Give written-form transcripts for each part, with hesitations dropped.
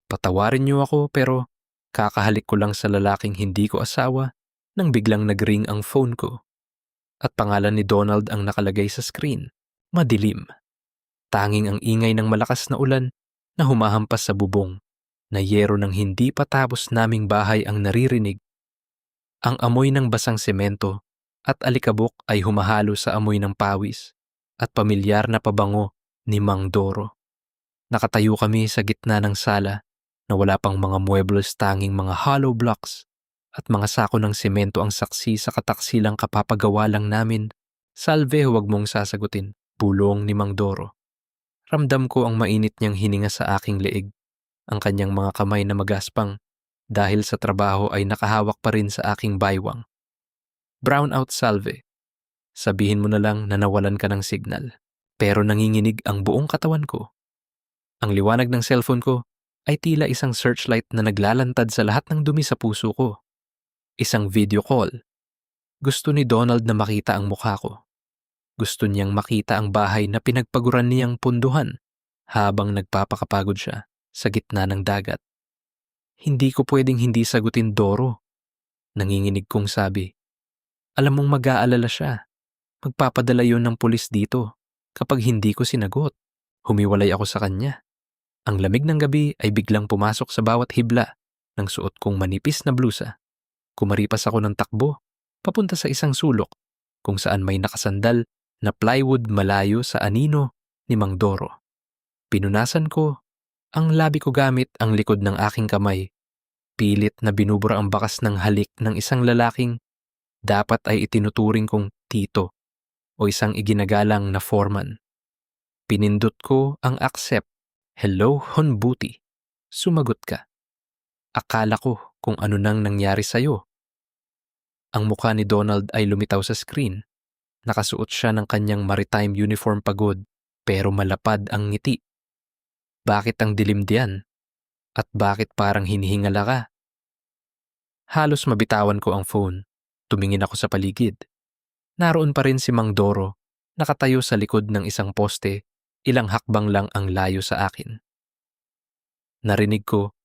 Patawarin niyo ako pero kakahalik ko lang sa lalaking hindi ko asawa nang biglang nag-ring ang phone ko. At pangalan ni Donald ang nakalagay sa screen. Madilim. Tanging ang ingay ng malakas na ulan na humahampas sa bubong na yero ng hindi pa tapos naming bahay ang naririnig. Ang amoy ng basang semento at alikabok ay humahalo sa amoy ng pawis at pamilyar na pabango ni Mang Doro. Nakatayo kami sa gitna ng sala na wala pang mga muebles, tanging mga hollow blocks at mga sako ng semento ang saksi sa kataksilang kapapagawa lang namin. Salve, huwag mong sasagutin, bulong ni Mang Doro. Ramdam ko ang mainit niyang hininga sa aking leeg. Ang kanyang mga kamay na magaspang dahil sa trabaho ay nakahawak pa rin sa aking baywang. Brown out, Salve. Sabihin mo na lang na nawalan ka ng signal. Pero nanginginig ang buong katawan ko. Ang liwanag ng cellphone ko ay tila isang searchlight na naglalantad sa lahat ng dumi sa puso ko. Isang video call. Gusto ni Donald na makita ang mukha ko. Gusto niyang makita ang bahay na pinagpaguran niyang punduhan habang nagpapakapagod siya sa gitna ng dagat. Hindi ko pwedeng hindi sagutin, Doro. Nanginginig kong sabi. Alam mong mag-aalala siya. Magpapadala yon ng pulis dito kapag hindi ko sinagot. Humiwalay ako sa kanya. Ang lamig ng gabi ay biglang pumasok sa bawat hibla ng suot kong manipis na blusa. Kumaripas ako ng takbo, papunta sa isang sulok kung saan may nakasandal na plywood malayo sa anino ni Mang Doro. Pinunasan ko ang labi ko gamit ang likod ng aking kamay. Pilit na binubura ang bakas ng halik ng isang lalaking dapat ay itinuturing kong tito o isang iginagalang na foreman. Pinindot ko ang accept. Hello, Honbuti. Sumagot ka. Akala ko kung ano nang nangyari sa'yo. Ang mukha ni Donald ay lumitaw sa screen. Nakasuot siya ng kanyang maritime uniform, pagod pero malapad ang ngiti. Bakit ang dilim diyan? At bakit parang hinihingala ka? Halos mabitawan ko ang phone. Tumingin ako sa paligid. Naroon pa rin si Mang Doro, nakatayo sa likod ng isang poste, ilang hakbang lang ang layo sa akin. Narinig ko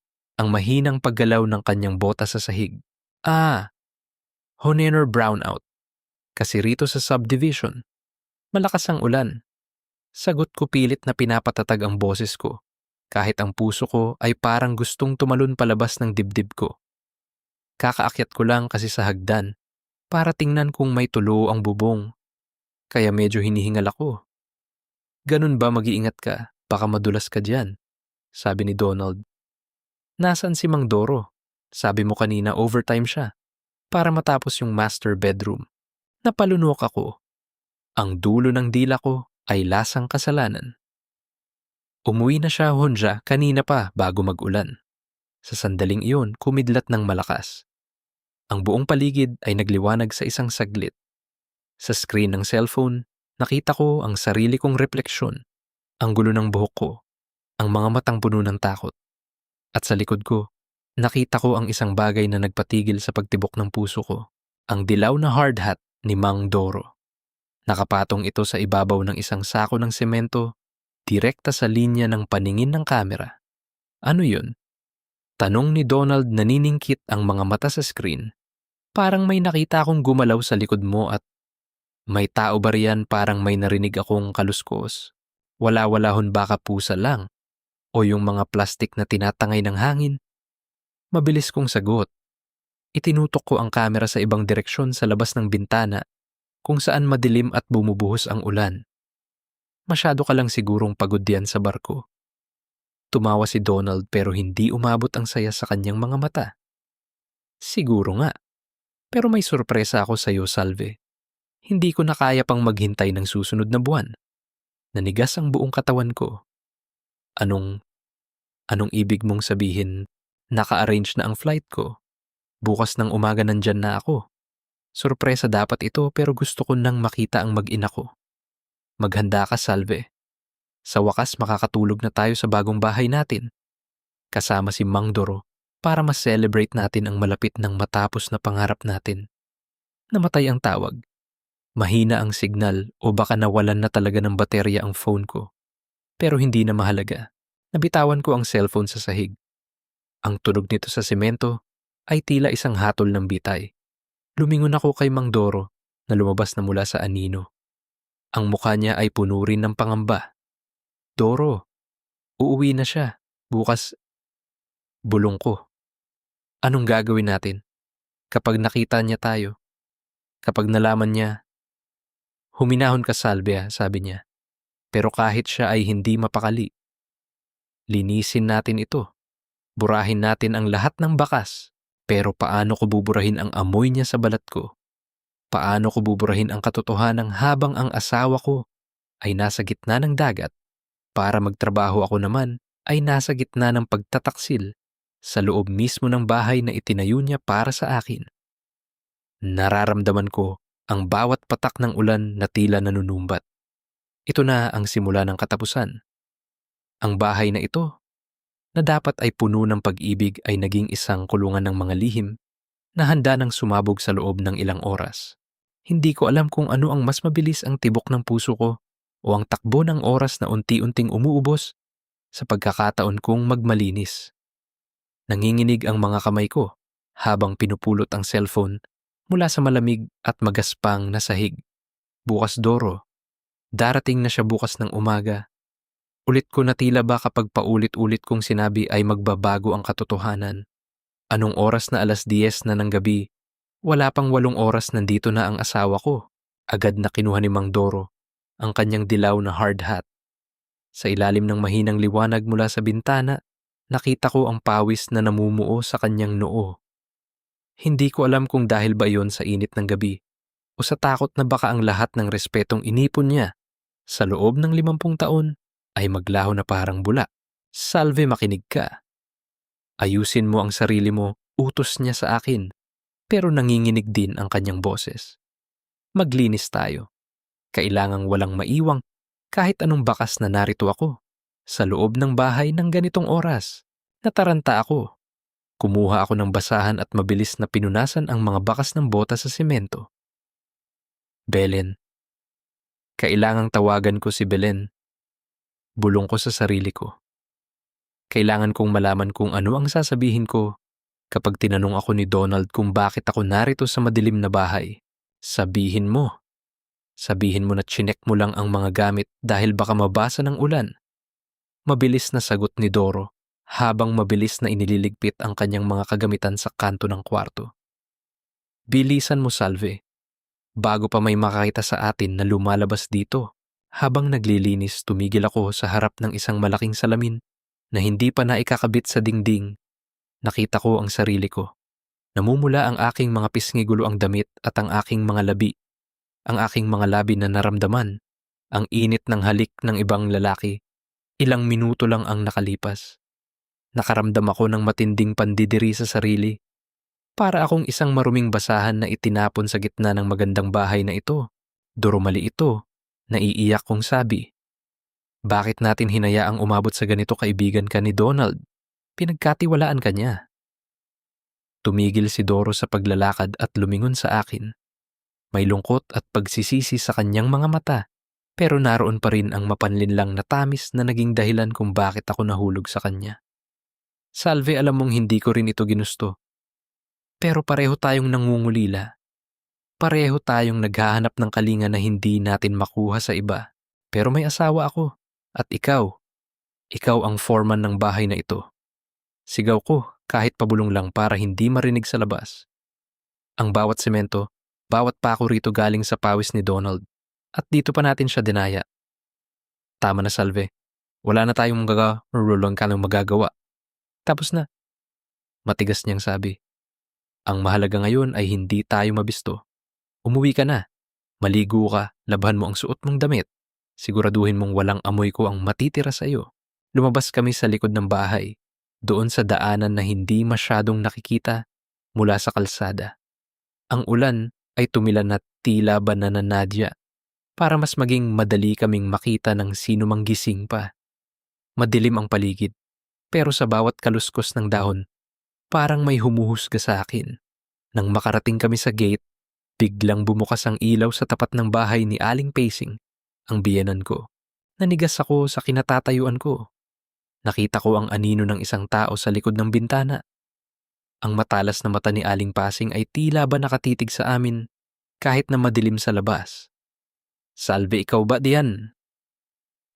ang mahinang paggalaw ng kanyang bota sa sahig. Honenor brownout. Kasi rito sa subdivision, malakas ang ulan. Sagot ko pilit na pinapatatag ang boses ko, kahit ang puso ko ay parang gustong tumalon palabas ng dibdib ko. Kakaakyat ko lang kasi sa hagdan para tingnan kung may tulo ang bubong, kaya medyo hinihingal ako. Ganun ba, mag-iingat ka? Baka madulas ka dyan, sabi ni Donald. Nasaan si Mang Doro? Sabi mo kanina overtime siya para matapos yung master bedroom. Napalunok ako. Ang dulo ng dila ko ay lasang kasalanan. Umuwi na siya, Honja, kanina pa bago mag-ulan. Sa sandaling iyon, kumidlat ng malakas. Ang buong paligid ay nagliwanag sa isang saglit. Sa screen ng cellphone, nakita ko ang sarili kong refleksyon, ang gulo ng buhok ko, ang mga matang puno ng takot. At sa likod ko, nakita ko ang isang bagay na nagpatigil sa pagtibok ng puso ko, ang dilaw na hard hat ni Mang Doro. Nakapatong ito sa ibabaw ng isang sako ng semento, direkta sa linya ng paningin ng kamera. Ano yun? Tanong ni Donald, naniningkit ang mga mata sa screen. Parang may nakita akong gumalaw sa likod mo at may tao ba riyan, parang may narinig akong kaluskos. Wala-walahon, baka pusa lang. O yung mga plastik na tinatangay ng hangin. Mabilis kong sagot. Itinutok ko ang kamera sa ibang direksyon sa labas ng bintana kung saan madilim at bumubuhos ang ulan. Masyado ka lang sigurong pagod diyan sa barko. Tumawa si Donald pero hindi umabot ang saya sa kanyang mga mata. Siguro nga. Pero may sorpresa ako sa iyo, Salve. Hindi ko na kaya pang maghintay ng susunod na buwan. Nanigas ang buong katawan ko. Anong ibig mong sabihin? Naka-arrange na ang flight ko. Bukas ng umaga nandyan na ako. Sorpresa dapat ito pero gusto ko nang makita ang mag-ina ko. Maghanda ka, Salve. Sa wakas makakatulog na tayo sa bagong bahay natin. Kasama si Mang Doro para ma-celebrate natin ang malapit ng matapos na pangarap natin. Namatay ang tawag. Mahina ang signal o baka nawalan na talaga ng baterya ang phone ko. Pero hindi na mahalaga. Nabitawan ko ang cellphone sa sahig. Ang tunog nito sa semento ay tila isang hatol ng bitay. Lumingon ako kay Mang Doro na lumabas na mula sa anino. Ang mukha niya ay puno rin ng pangamba. Doro, uuwi na siya. Bukas, bulong ko. Anong gagawin natin? Kapag nakita niya tayo, kapag nalaman niya, huminahon ka Salvia, sabi niya. Pero kahit siya ay hindi mapakali, linisin natin ito. Burahin natin ang lahat ng bakas. Pero paano ko buburahin ang amoy niya sa balat ko? Paano ko buburahin ang katotohanan habang ang asawa ko ay nasa gitna ng dagat para magtrabaho ako naman ay nasa gitna ng pagtataksil sa loob mismo ng bahay na itinayo niya para sa akin? Nararamdaman ko ang bawat patak ng ulan na tila nanunumbat. Ito na ang simula ng katapusan. Ang bahay na ito, na dapat ay puno ng pag-ibig, ay naging isang kulungan ng mga lihim na handa ng sumabog sa loob ng ilang oras. Hindi ko alam kung ano ang mas mabilis, ang tibok ng puso ko o ang takbo ng oras na unti-unting umuubos sa pagkakataon kong magmalinis. Nanginginig ang mga kamay ko habang pinupulot ang cellphone mula sa malamig at magaspang na sahig. Bukas, Doro. Darating na siya bukas ng umaga. Ulit ko na tila ba kapag paulit-ulit kong sinabi ay magbabago ang katotohanan. Anong oras na 10:00 na ng gabi? Wala pang 8 oras nandito na ang asawa ko. Agad na kinuha ni Mang Doro ang kanyang dilaw na hard hat. Sa ilalim ng mahinang liwanag mula sa bintana, nakita ko ang pawis na namumuo sa kanyang noo. Hindi ko alam kung dahil ba iyon sa init ng gabi o sa takot na baka ang lahat ng respetong inipon niya sa loob ng 50 taon ay maglaho na parang bula. Salve, makinig ka. Ayusin mo ang sarili mo, utos niya sa akin. Pero nanginginig din ang kanyang boses. Maglinis tayo. Kailangang walang maiwang kahit anong bakas na narito ako. Sa loob ng bahay ng ganitong oras, nataranta ako. Kumuha ako ng basahan at mabilis na pinunasan ang mga bakas ng bota sa semento. Belen. Kailangang tawagan ko si Belen. Bulong ko sa sarili ko. Kailangan kong malaman kung ano ang sasabihin ko kapag tinanong ako ni Donald kung bakit ako narito sa madilim na bahay. Sabihin mo. Sabihin mo na tsinek mo lang ang mga gamit dahil baka mabasa ng ulan. Mabilis na sagot ni Doro habang mabilis na inililigpit ang kanyang mga kagamitan sa kanto ng kwarto. Bilisan mo, Salve. Bago pa may makakita sa atin na lumalabas dito. Habang naglilinis, tumigil ako sa harap ng isang malaking salamin na hindi pa naikakabit sa dingding. Nakita ko ang sarili ko. Namumula ang aking mga pisngi, gulo ang damit at ang aking mga labi. Ang aking mga labi na naramdaman. Ang init ng halik ng ibang lalaki. Ilang minuto lang ang nakalipas. Nakaramdam ako ng matinding pandidiri sa sarili. Para akong isang maruming basahan na itinapon sa gitna ng magandang bahay na ito. Durumali ito. Naiiyak kong sabi. Bakit natin hinayaang umabot sa ganito? Kaibigan ka ni Donald. Pinagkatiwalaan ka niya. Tumigil si Doro sa paglalakad at lumingon sa akin. May lungkot at pagsisisi sa kanyang mga mata, pero naroon pa rin ang mapanlinlang na tamis na naging dahilan kung bakit ako nahulog sa kanya. Salve, alam mong hindi ko rin ito ginusto. Pero pareho tayong nangungulila. Pareho tayong naghahanap ng kalinga na hindi natin makuha sa iba. Pero may asawa ako. At ikaw ang foreman ng bahay na ito. Sigaw ko kahit pabulong lang para hindi marinig sa labas. Ang bawat semento, bawat pako rito galing sa pawis ni Donald. At dito pa natin siya dinaya. Tama na, Salve. Wala na tayong magagawa. Tapos na. Matigas niyang sabi. Ang mahalaga ngayon ay hindi tayo mabisto. Umuwi ka na. Maligo ka, labhan mo ang suot mong damit. Siguraduhin mong walang amoy ko ang matitira sa iyo. Lumabas kami sa likod ng bahay, doon sa daanan na hindi masyadong nakikita mula sa kalsada. Ang ulan ay tumilan na tila ba nananadya para mas maging madali kaming makita ng sino mang gising pa. Madilim ang paligid, pero sa bawat kaluskos ng dahon, parang may humuhusga sa akin. Nang makarating kami sa gate, biglang bumukas ang ilaw sa tapat ng bahay ni Aling Pacing, ang biyenan ko. Nanigas ako sa kinatatayuan ko. Nakita ko ang anino ng isang tao sa likod ng bintana. Ang matalas na mata ni Aling Pasing ay tila ba nakatitig sa amin kahit na madilim sa labas. "Salve, ikaw ba diyan?"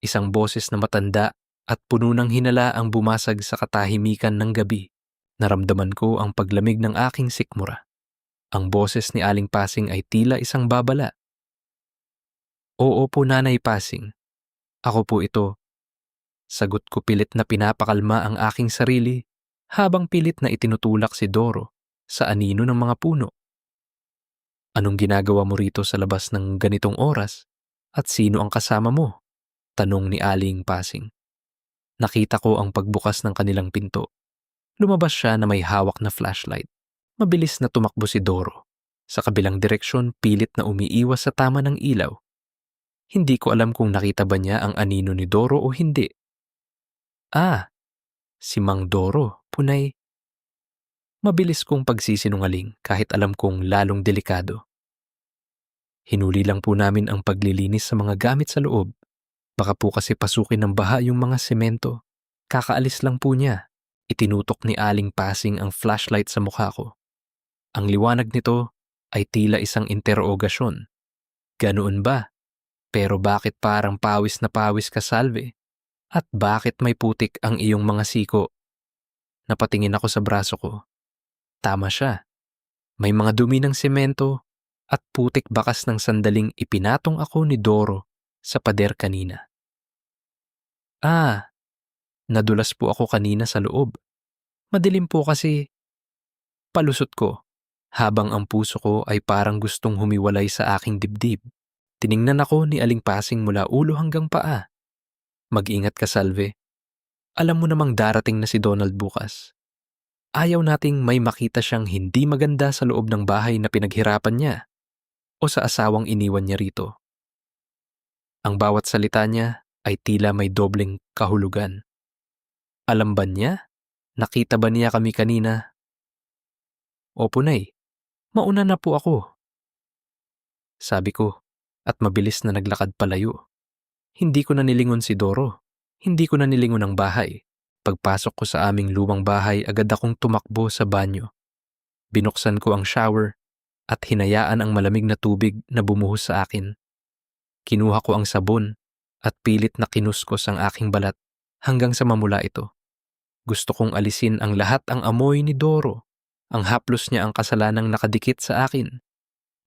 Isang boses na matanda at puno ng hinala ang bumasag sa katahimikan ng gabi. Naramdaman ko ang paglamig ng aking sikmura. Ang boses ni Aling Pasing ay tila isang babala. "Oo po, Nanay Pasing. Ako po ito." Sagot ko pilit na pinapakalma ang aking sarili habang pilit na itinutulak si Doro sa anino ng mga puno. "Anong ginagawa mo rito sa labas ng ganitong oras? At sino ang kasama mo?" Tanong ni Aling Pasing. Nakita ko ang pagbukas ng kanilang pinto. Lumabas siya na may hawak na flashlight. Mabilis na tumakbo si Doro. Sa kabilang direksyon, pilit na umiiwas sa tama ng ilaw. Hindi ko alam kung nakita ba niya ang anino ni Doro o hindi. "Ah, si Mang Doro, punay." Mabilis kong pagsisinungaling kahit alam kong lalong delikado. "Hinuli lang po namin ang paglilinis sa mga gamit sa loob. Baka po kasi pasukin ng baha yung mga semento. Kakaalis lang po niya." Itinutok ni Aling Pasing ang flashlight sa mukha ko. Ang liwanag nito ay tila isang interogasyon. "Ganoon ba? Pero bakit parang pawis na pawis ka, Salve? At bakit may putik ang iyong mga siko?" Napatingin ako sa braso ko. Tama siya. May mga dumi ng semento at putik bakas ng sandaling ipinatong ako ni Doro sa pader kanina. "Ah, nadulas po ako kanina sa loob. Madilim po kasi." Palusot ko, habang ang puso ko ay parang gustong humiwalay sa aking dibdib. Tiningnan ako ni Aling Pasing mula ulo hanggang paa. "Mag-ingat ka, Salve. Alam mo namang darating na si Donald bukas. Ayaw nating may makita siyang hindi maganda sa loob ng bahay na pinaghirapan niya o sa asawang iniwan niya rito." Ang bawat salita niya ay tila may dobleng kahulugan. Alam ba niya? Nakita ba niya kami kanina? "Opo, Nay. Mauna na po ako," sabi ko, at mabilis na naglakad palayo. Hindi ko na nilingon si Doro. Hindi ko na nilingon ang bahay. Pagpasok ko sa aming lumang bahay, agad akong tumakbo sa banyo. Binuksan ko ang shower at hinayaan ang malamig na tubig na bumuhos sa akin. Kinuha ko ang sabon at pilit na kinuskos ang aking balat hanggang sa mamula ito. Gusto kong alisin ang lahat ang amoy ni Doro. Ang haplos niya ang kasalanang nakadikit sa akin.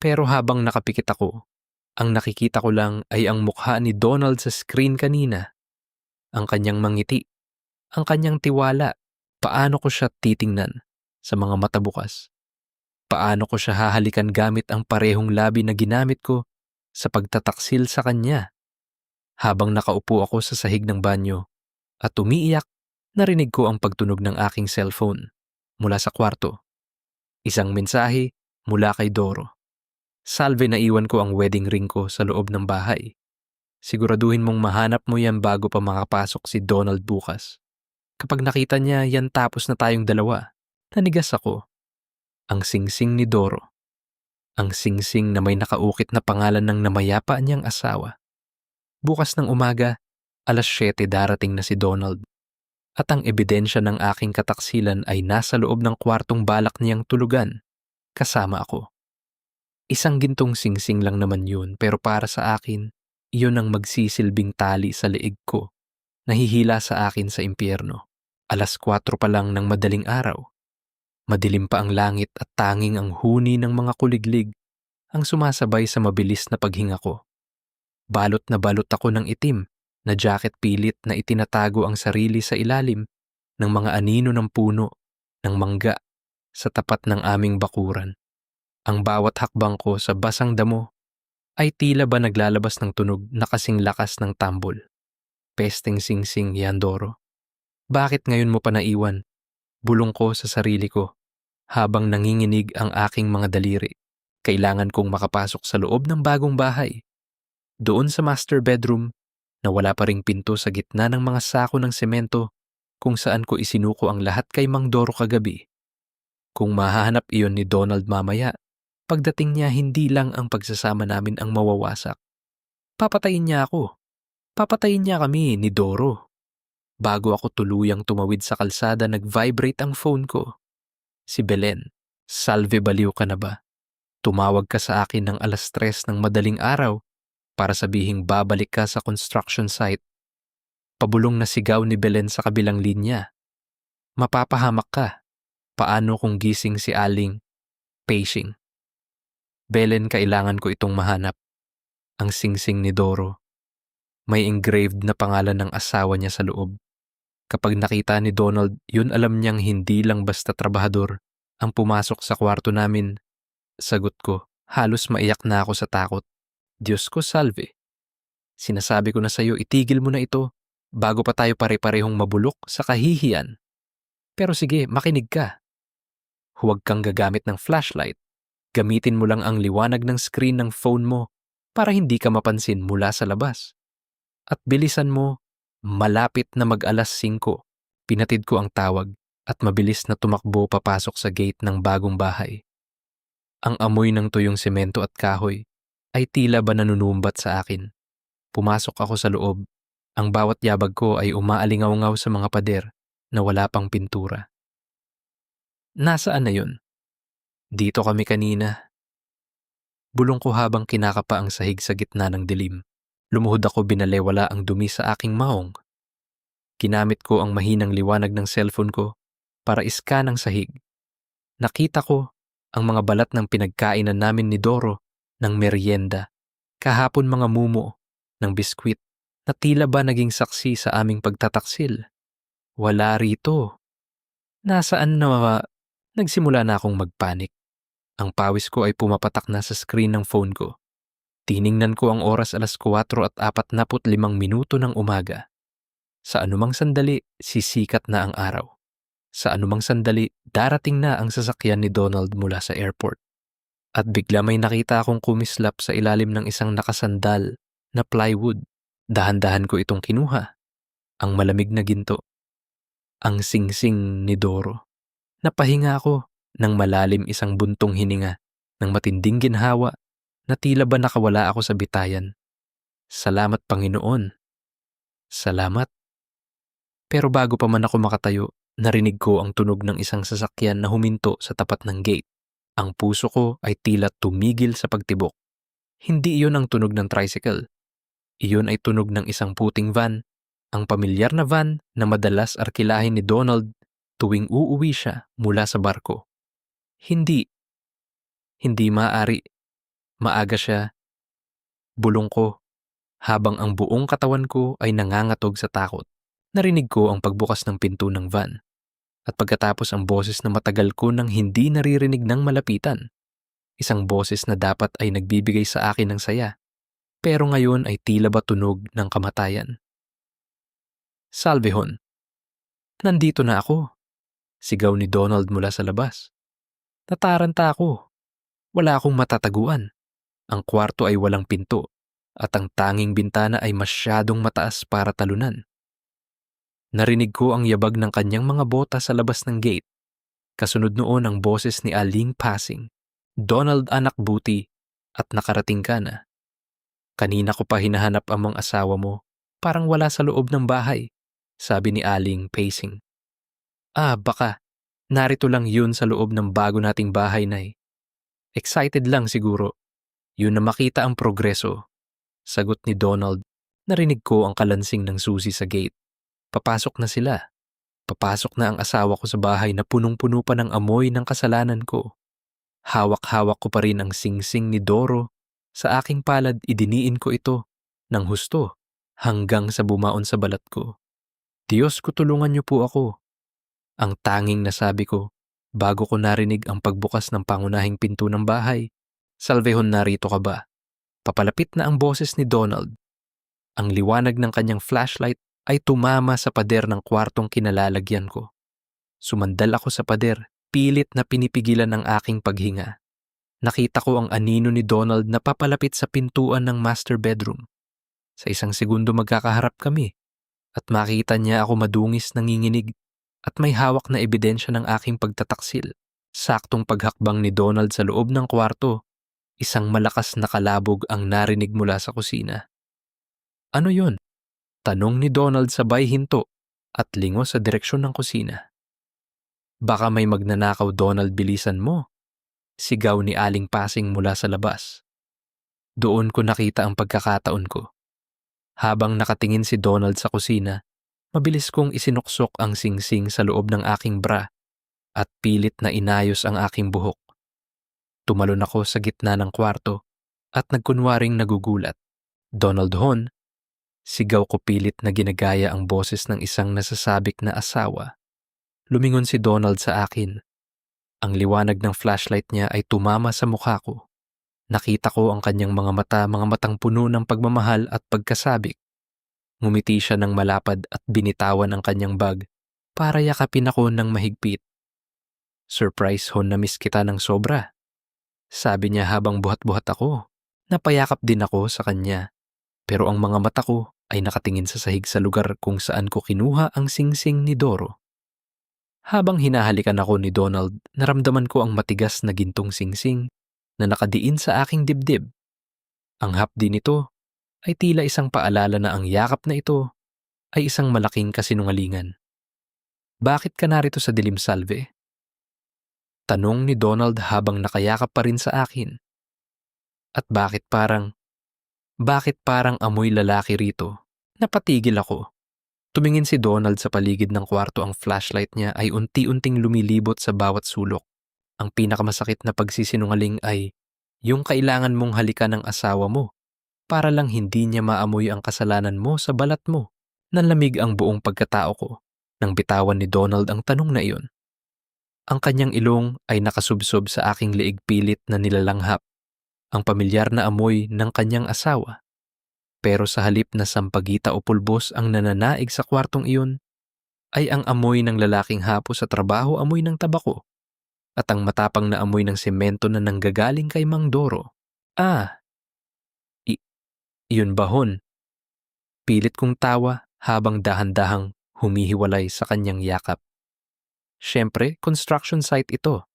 Pero habang nakapikit ako, ang nakikita ko lang ay ang mukha ni Donald sa screen kanina. Ang kanyang mangiti, ang kanyang tiwala. Paano ko siya titingnan sa mga mata bukas? Paano ko siya hahalikan gamit ang parehong labi na ginamit ko sa pagtataksil sa kanya? Habang nakaupo ako sa sahig ng banyo at umiiyak, narinig ko ang pagtunog ng aking cellphone mula sa kwarto. Isang mensahe mula kay Doro. "Salve, naiwan ko ang wedding ring ko sa loob ng bahay. Siguraduhin mong mahanap mo yan bago pa makapasok si Donald bukas. Kapag nakita niya yan tapos na tayong dalawa." Nanigas ako. Ang singsing ni Doro. Ang singsing na may nakaukit na pangalan ng namayapa niyang asawa. Bukas ng umaga, 7:00 darating na si Donald. At ang ebidensya ng aking kataksilan ay nasa loob ng kwartong balak niyang tulugan, kasama ako. Isang gintong singsing lang naman yun, pero para sa akin, iyon ang magsisilbing tali sa leeg ko, nahihila sa akin sa impyerno. 4:00 pa lang ng madaling araw. Madilim pa ang langit at tanging ang huni ng mga kuliglig ang sumasabay sa mabilis na paghinga ko. Balot na balot ako ng itim na jacket, pilit na itinatago ang sarili sa ilalim ng mga anino ng puno ng mangga sa tapat ng aming bakuran. Ang bawat hakbang ko sa basang damo ay tila ba naglalabas ng tunog na kasing lakas ng tambol. "Pesteng singsing yan, Doro. Bakit ngayon mo pa naiwan?" Bulong ko sa sarili ko habang nanginginig ang aking mga daliri. Kailangan kong makapasok sa loob ng bagong bahay. Doon sa master bedroom, na wala pa ring pinto sa gitna ng mga sako ng semento kung saan ko isinuko ang lahat kay Mang Doro kagabi. Kung mahahanap iyon ni Donald mamaya, pagdating niya hindi lang ang pagsasama namin ang mawawasak. Papatayin niya ako. Papatayin niya kami ni Doro. Bago ako tuluyang tumawid sa kalsada, nag-vibrate ang phone ko. Si Belen. Salve, baliw ka na ba? Tumawag ka sa akin ng 3:00 ng madaling araw para sabihing babalik ka sa construction site. Pabulong na sigaw ni Belen sa kabilang linya. Mapapahamak ka. Paano kung gising si Aling Pacing? Belen, kailangan ko itong mahanap. Ang singsing ni Doro. May engraved na pangalan ng asawa niya sa loob. Kapag nakita ni Donald, yun alam niyang hindi lang basta trabahador ang pumasok sa kwarto namin. Sagot ko, halos maiyak na ako sa takot. Diyos ko, salve. Sinasabi ko na sa'yo, itigil mo na ito bago pa tayo pare-parehong mabulok sa kahihiyan. Pero sige, makinig ka. Huwag kang gagamit ng flashlight. Gamitin mo lang ang liwanag ng screen ng phone mo para hindi ka mapansin mula sa labas. At bilisan mo, malapit na mag-5:00. Pinatid ko ang tawag at mabilis na tumakbo papasok sa gate ng bagong bahay. Ang amoy ng tuyong semento at kahoy ay tila ba nanunumbat sa akin. Pumasok ako sa loob. Ang bawat yabag ko ay umaalingaw-ngaw sa mga pader na wala pang pintura. Nasaan na yun? Dito kami kanina. Bulong ko habang kinakapa ang sahig sa gitna ng dilim. Lumuhod ako, binalewala ang dumi sa aking maong. Ginamit ko ang mahinang liwanag ng cellphone ko para iskan ang sahig. Nakita ko ang mga balat ng pinagkainan namin ni Doro ng merienda. Kahapon mga mumo ng biskwit na tila ba naging saksi sa aming pagtataksil. Wala rito. Nasaan na? Nagsimula na akong magpanik. Ang pawis ko ay pumapatak na sa screen ng phone ko. Tiningnan ko ang oras, 4:45 ng umaga. Sa anumang sandali, sisikat na ang araw. Sa anumang sandali, darating na ang sasakyan ni Donald mula sa airport. At bigla may nakita akong kumislap sa ilalim ng isang nakasandal na plywood. Dahan-dahan ko itong kinuha. Ang malamig na ginto. Ang singsing ni Doro. Napahinga ako ng malalim, isang buntong hininga ng matinding ginhawa na tila ba nakawala ako sa bitayan. Salamat, Panginoon. Salamat. Pero bago pa man ako makatayo, narinig ko ang tunog ng isang sasakyan na huminto sa tapat ng gate. Ang puso ko ay tila tumigil sa pagtibok. Hindi iyon ang tunog ng tricycle. Iyon ay tunog ng isang puting van, ang pamilyar na van na madalas arkilahin ni Donald tuwing uuwi siya mula sa barko. Hindi maaari. Maaga siya. Bulong ko, habang ang buong katawan ko ay nangangatog sa takot. Narinig ko ang pagbukas ng pinto ng van. At pagkatapos ang boses na matagal ko nang hindi naririnig ng malapitan. Isang boses na dapat ay nagbibigay sa akin ng saya. Pero ngayon ay tila ba tunog ng kamatayan. Salvehon. Nandito na ako. Sigaw ni Donald mula sa labas. Nataranta ako. Wala akong matataguan. Ang kwarto ay walang pinto at ang tanging bintana ay masyadong mataas para talunan. Narinig ko ang yabag ng kanyang mga bota sa labas ng gate. Kasunod noon ang boses ni Aling Pacing. Donald, anak, buti at nakarating ka na. Kanina ko pa hinahanap ang mga asawa mo. Parang wala sa loob ng bahay, sabi ni Aling Pacing. Baka narito lang yun sa loob ng bago nating bahay, Nay. Excited lang siguro. Yun na makita ang progreso. Sagot ni Donald. Narinig ko ang kalansing ng susi sa gate. Papasok na sila. Papasok na ang asawa ko sa bahay na punong-puno pa ng amoy ng kasalanan ko. Hawak-hawak ko pa rin ang singsing ni Doro. Sa aking palad, idiniin ko ito ng husto hanggang sa bumaon sa balat ko. Diyos ko, tulungan niyo po ako. Ang tanging nasabi ko bago ko narinig ang pagbukas ng pangunahing pinto ng bahay. Salvehon, narito ka ba? Papalapit na ang boses ni Donald. Ang liwanag ng kanyang flashlight ay tumama sa pader ng kwartong kinalalagyan ko. Sumandal ako sa pader, pilit na pinipigilan ang aking paghinga. Nakita ko ang anino ni Donald na papalapit sa pintuan ng master bedroom. Sa isang segundo magkakaharap kami at makita niya ako madungis nanginginig at may hawak na ebidensya ng aking pagtataksil. Saktong paghakbang ni Donald sa loob ng kwarto, isang malakas na kalabog ang narinig mula sa kusina. Ano yon? Tanong ni Donald sabay hinto. at lingo sa direksyon ng kusina. "Baka may magnanakaw, Donald, bilisan mo," sigaw ni Aling Pasing mula sa labas. Doon ko nakita ang pagkakataon ko. Habang nakatingin si Donald sa kusina, mabilis kong isinuksok ang singsing sa loob ng aking bra at pilit na inayos ang aking buhok. Tumalon ako sa gitna ng kwarto at nagkunwaring nagugulat. "Donald Hon," sigaw ko pilit na ginagaya ang boses ng isang nasasabik na asawa. Lumingon si Donald sa akin. Ang liwanag ng flashlight niya ay tumama sa mukha ko. Nakita ko ang kanyang mga matang puno ng pagmamahal at pagkasabik. Ngumiti siya ng malapad at binitawan ang kanyang bag para yakapin ako ng mahigpit. "Surprise, Hon, na miss kita ng sobra," sabi niya habang buhat-buhat ako. Napayakap din ako sa kanya, pero ang mga mata ko ay nakatingin sa sahig sa lugar kung saan ko kinuha ang singsing ni Doro. Habang hinahalikan ako ni Donald, naramdaman ko ang matigas na gintong singsing na nakadiin sa aking dibdib. Ang hapdi nito ay tila isang paalala na ang yakap na ito ay isang malaking kasinungalingan. "Bakit ka narito sa dilim, Salve?" tanong ni Donald habang nakayakap pa rin sa akin. "At bakit parang amoy lalaki rito?" Napatigil ako. Tumingin si Donald sa paligid ng kwarto. Ang flashlight niya ay unti-unting lumilibot sa bawat sulok. Ang pinakamasakit na pagsisinungaling ay yung kailangan mong halikan ng asawa mo para lang hindi niya maamoy ang kasalanan mo sa balat mo. Nanlamig ang buong pagkatao ko nang bitawan ni Donald ang tanong na iyon. Ang kanyang ilong ay nakasubsob sa aking liig, pilit na nilalanghap ang pamilyar na amoy ng kanyang asawa. Pero sa halip na sampagita o pulbos ang nananaig sa kwartong iyon, ay ang amoy ng lalaking hapo sa trabaho, amoy ng tabako, at ang matapang na amoy ng semento na nanggagaling kay Mang Doro. I- iyon ba, Hon? Pilit kong tawa habang dahan-dahang humihiwalay sa kanyang yakap. Siyempre, construction site ito.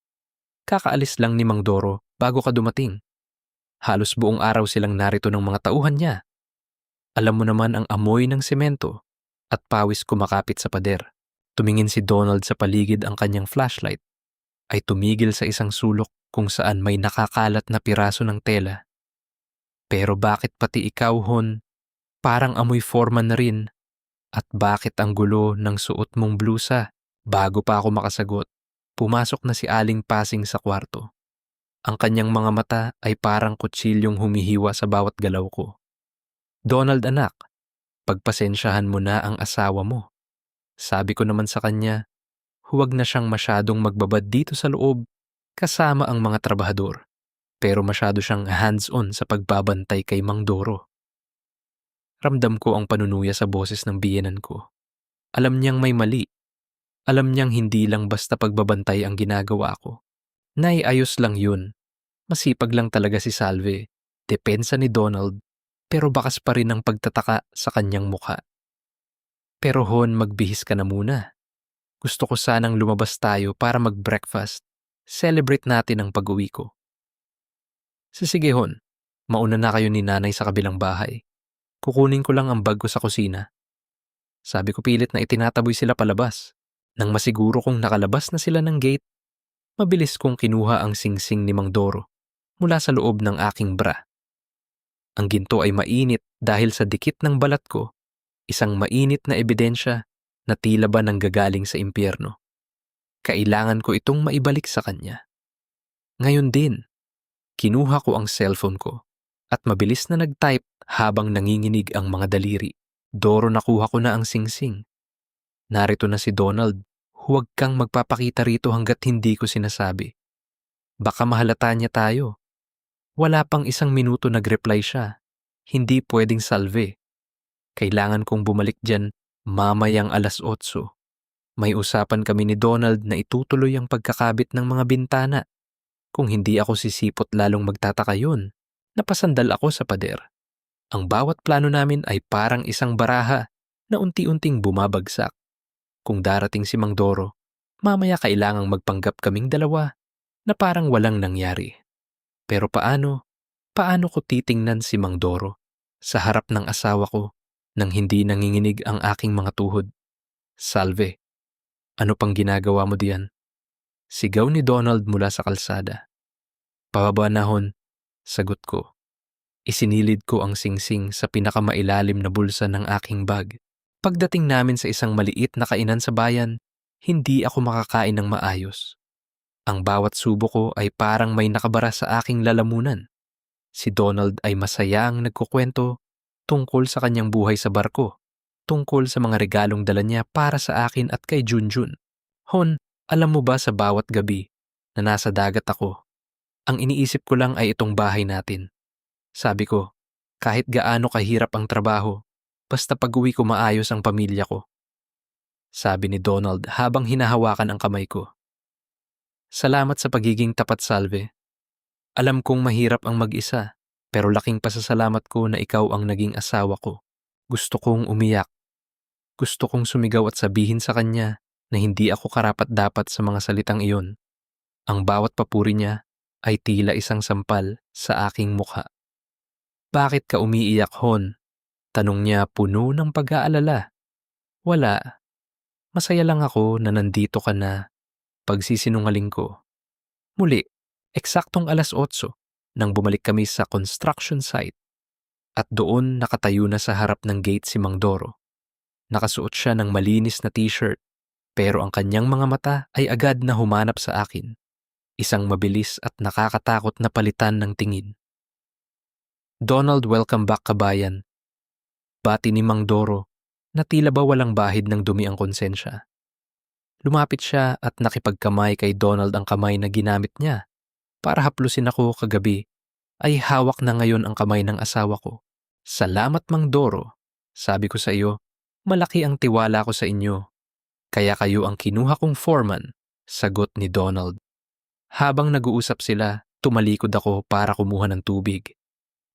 Kakaalis lang ni Mang Doro bago ka dumating. Halos buong araw silang narito ng mga tauhan niya. Alam mo naman ang amoy ng semento at pawis kumakapit sa pader. Tumingin si Donald sa paligid. Ang kanyang flashlight ay tumigil sa isang sulok kung saan may nakakalat na piraso ng tela. "Pero bakit pati ikaw, Hon? Parang amoy foreman na rin. At bakit ang gulo ng suot mong blusa?" Bago pa ako makasagot, pumasok na si Aling Pasing sa kwarto. Ang kanyang mga mata ay parang kutsilyong humihiwa sa bawat galaw ko. "Donald, anak, pagpasensyahan mo na ang asawa mo." Sabi ko naman sa kanya, huwag na siyang masyadong magbabad dito sa loob kasama ang mga trabahador, pero masyado siyang hands-on sa pagbabantay kay Mang Doro. Ramdam ko ang panunuya sa boses ng biyenan ko. Alam niyang may mali. Alam niyang hindi lang basta pagbabantay ang ginagawa ko. Naiayos lang yun. Masipag lang talaga si Salve. Depensa ni Donald, pero bakas pa rin ang pagtataka sa kanyang mukha. "Pero Hon, magbihis ka na muna. Gusto ko sanang lumabas tayo para mag-breakfast. Celebrate natin ang pag-uwi ko." "Sige, Hon. Mauna na kayo ni nanay sa kabilang bahay. Kukunin ko lang ang bag ko sa kusina." Sabi ko pilit na itinataboy sila palabas. Nang masiguro kong nakalabas na sila ng gate, mabilis kong kinuha ang singsing ni Mang Doro mula sa loob ng aking bra. Ang ginto ay mainit dahil sa dikit ng balat ko, isang mainit na ebidensya na tila ba nanggagaling sa impyerno. Kailangan ko itong maibalik sa kanya. Ngayon din, kinuha ko ang cellphone ko at mabilis na nag-type habang nanginginig ang mga daliri. "Doro, nakuha ko na ang singsing. Narito na si Donald. Huwag kang magpapakita rito hanggat hindi ko sinasabi. Baka mahalata niya tayo." Wala pang isang minuto nag-reply siya. "Hindi pwedeng, Salve. Kailangan kong bumalik dyan mamayang 8:00. May usapan kami ni Donald na itutuloy ang pagkakabit ng mga bintana. Kung hindi ako sisipot, lalong magtataka yun." Napasandal ako sa pader. Ang bawat plano namin ay parang isang baraha na unti-unting bumabagsak. Kung darating si Mang Doro, mamaya kailangang magpanggap kaming dalawa na parang walang nangyari. Pero paano ko titingnan si Mang Doro sa harap ng asawa ko nang hindi nanginginig ang aking mga tuhod? Salve, ano pang ginagawa mo diyan? Sigaw ni Donald mula sa kalsada. Pababa na hon, sagot ko. Isinilid ko ang singsing sa pinakamailalim na bulsa ng aking bag. Pagdating namin sa isang maliit na kainan sa bayan, hindi ako makakain ng maayos. Ang bawat subo ko ay parang may nakabara sa aking lalamunan. Si Donald ay masayang nagkukwento tungkol sa kanyang buhay sa barko, tungkol sa mga regalong dala niya para sa akin at kay Junjun. Hon, alam mo ba sa bawat gabi na nasa dagat ako, ang iniisip ko lang ay itong bahay natin. Sabi ko, kahit gaano kahirap ang trabaho, basta pag-uwi ko maayos ang pamilya ko. Sabi ni Donald habang hinahawakan ang kamay ko. Salamat sa pagiging tapat, Salve. Alam kong mahirap ang mag-isa, pero laking pasasalamat ko na ikaw ang naging asawa ko. Gusto kong umiyak. Gusto kong sumigaw at sabihin sa kanya na hindi ako karapat-dapat sa mga salitang iyon. Ang bawat papuri niya ay tila isang sampal sa aking mukha. Bakit ka umiiyak, Hon? Tanong niya puno ng pag-aalala. Wala. Masaya lang ako na nandito ka na. Pagsisinungaling ko. Muli, eksaktong 8:00 nang bumalik kami sa construction site. At doon nakatayo na sa harap ng gate si Mang Doro. Nakasuot siya ng malinis na t-shirt, pero ang kanyang mga mata ay agad na humanap sa akin. Isang mabilis at nakakatakot na palitan ng tingin. Donald, welcome back, kabayan. Bati ni Mang Doro na tila ba walang bahid ng dumi ang konsensya. Lumapit siya at nakipagkamay kay Donald. Ang kamay na ginamit niya para haplusin ako kagabi ay hawak na ngayon ang kamay ng asawa ko. Salamat, Mang Doro. Sabi ko sa iyo, malaki ang tiwala ko sa inyo. Kaya kayo ang kinuha kong foreman, sagot ni Donald. Habang nag-uusap sila, tumalikod ako para kumuha ng tubig.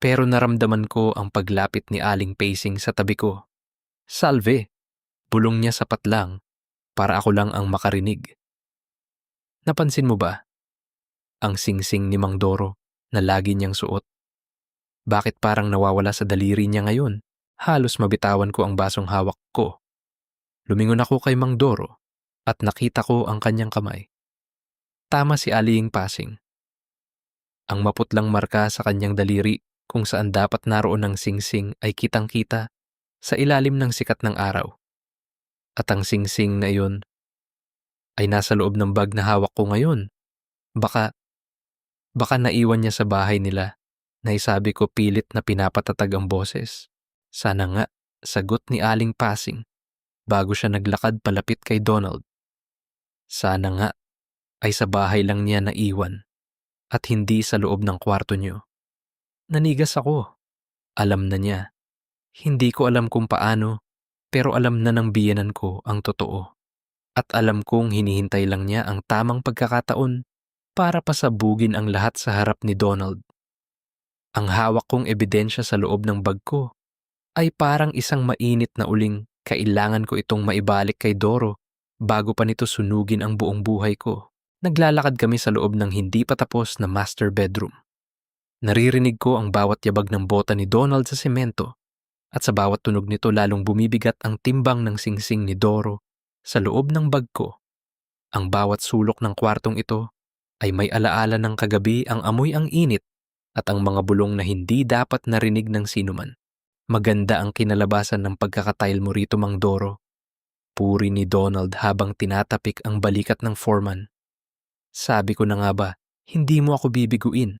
Pero naramdaman ko ang paglapit ni Aling Pacing sa tabi ko. Salve! Bulong niya sapat lang para ako lang ang makarinig. Napansin mo ba? Ang singsing ni Mang Doro na lagi niyang suot. Bakit parang nawawala sa daliri niya ngayon? Halos mabitawan ko ang basong hawak ko. Lumingon ako kay Mang Doro at nakita ko ang kanyang kamay. Tama si Aling Pacing. Ang maputlang marka sa kanyang daliri kung saan dapat naroon ng singsing ay kitang-kita sa ilalim ng sikat ng araw. At ang singsing na iyon ay nasa loob ng bag na hawak ko ngayon. Baka naiwan niya sa bahay nila. Naisabi ko pilit na pinapatatag ang boses. Sana nga, sagot ni Aling Pacing bago siya naglakad palapit kay Donald. Sana nga ay sa bahay lang niya naiwan at hindi sa loob ng kwarto niyo. Nanigas ako. Alam na niya. Hindi ko alam kung paano, pero alam na ng biyenan ko ang totoo. At alam kong hinihintay lang niya ang tamang pagkakataon para pasabugin ang lahat sa harap ni Donald. Ang hawak kong ebidensya sa loob ng bag ko ay parang isang mainit na uling. Kailangan ko itong maibalik kay Doro bago pa nito sunugin ang buong buhay ko. Naglalakad kami sa loob ng hindi pa tapos na master bedroom. Naririnig ko ang bawat yabag ng bota ni Donald sa semento at sa bawat tunog nito lalong bumibigat ang timbang ng singsing ni Doro sa loob ng bag ko. Ang bawat sulok ng kwartong ito ay may alaala ng kagabi, ang amoy ang init at ang mga bulong na hindi dapat narinig ng sinuman. Maganda ang kinalabasan ng pagkakatile mo rito, Mang Doro. Puri ni Donald habang tinatapik ang balikat ng foreman. Sabi ko na nga ba, hindi mo ako bibiguin.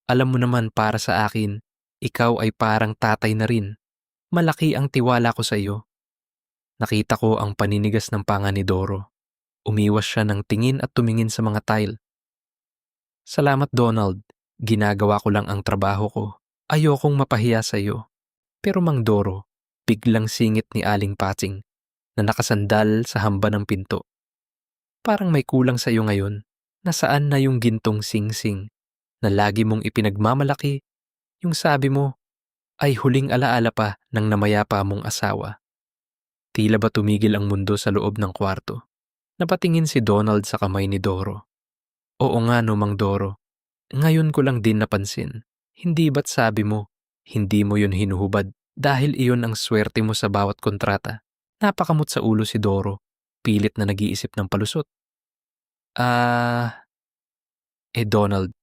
Alam mo naman para sa akin, ikaw ay parang tatay na rin. Malaki ang tiwala ko sa iyo. Nakita ko ang paninigas ng panga ni Doro. Umiwas siya ng tingin at tumingin sa mga tile. Salamat, Donald. Ginagawa ko lang ang trabaho ko. Ayokong mapahiya sa iyo. Pero Mang Doro, biglang singit ni Aling Pacing na nakasandal sa hamba ng pinto. Parang may kulang sa iyo ngayon. Nasaan na yung gintong singsing na lagi mong ipinagmamalaki, yung sabi mo ay huling alaala pa ng namayapa mong asawa. Tila ba tumigil ang mundo sa loob ng kwarto? Napatingin si Donald sa kamay ni Doro. Oo nga no, Mang Doro. Ngayon ko lang din napansin. Hindi ba't sabi mo, hindi mo yun hinuhubad dahil iyon ang swerte mo sa bawat kontrata? Napakamot sa ulo si Doro, pilit na nag-iisip ng palusot. Donald,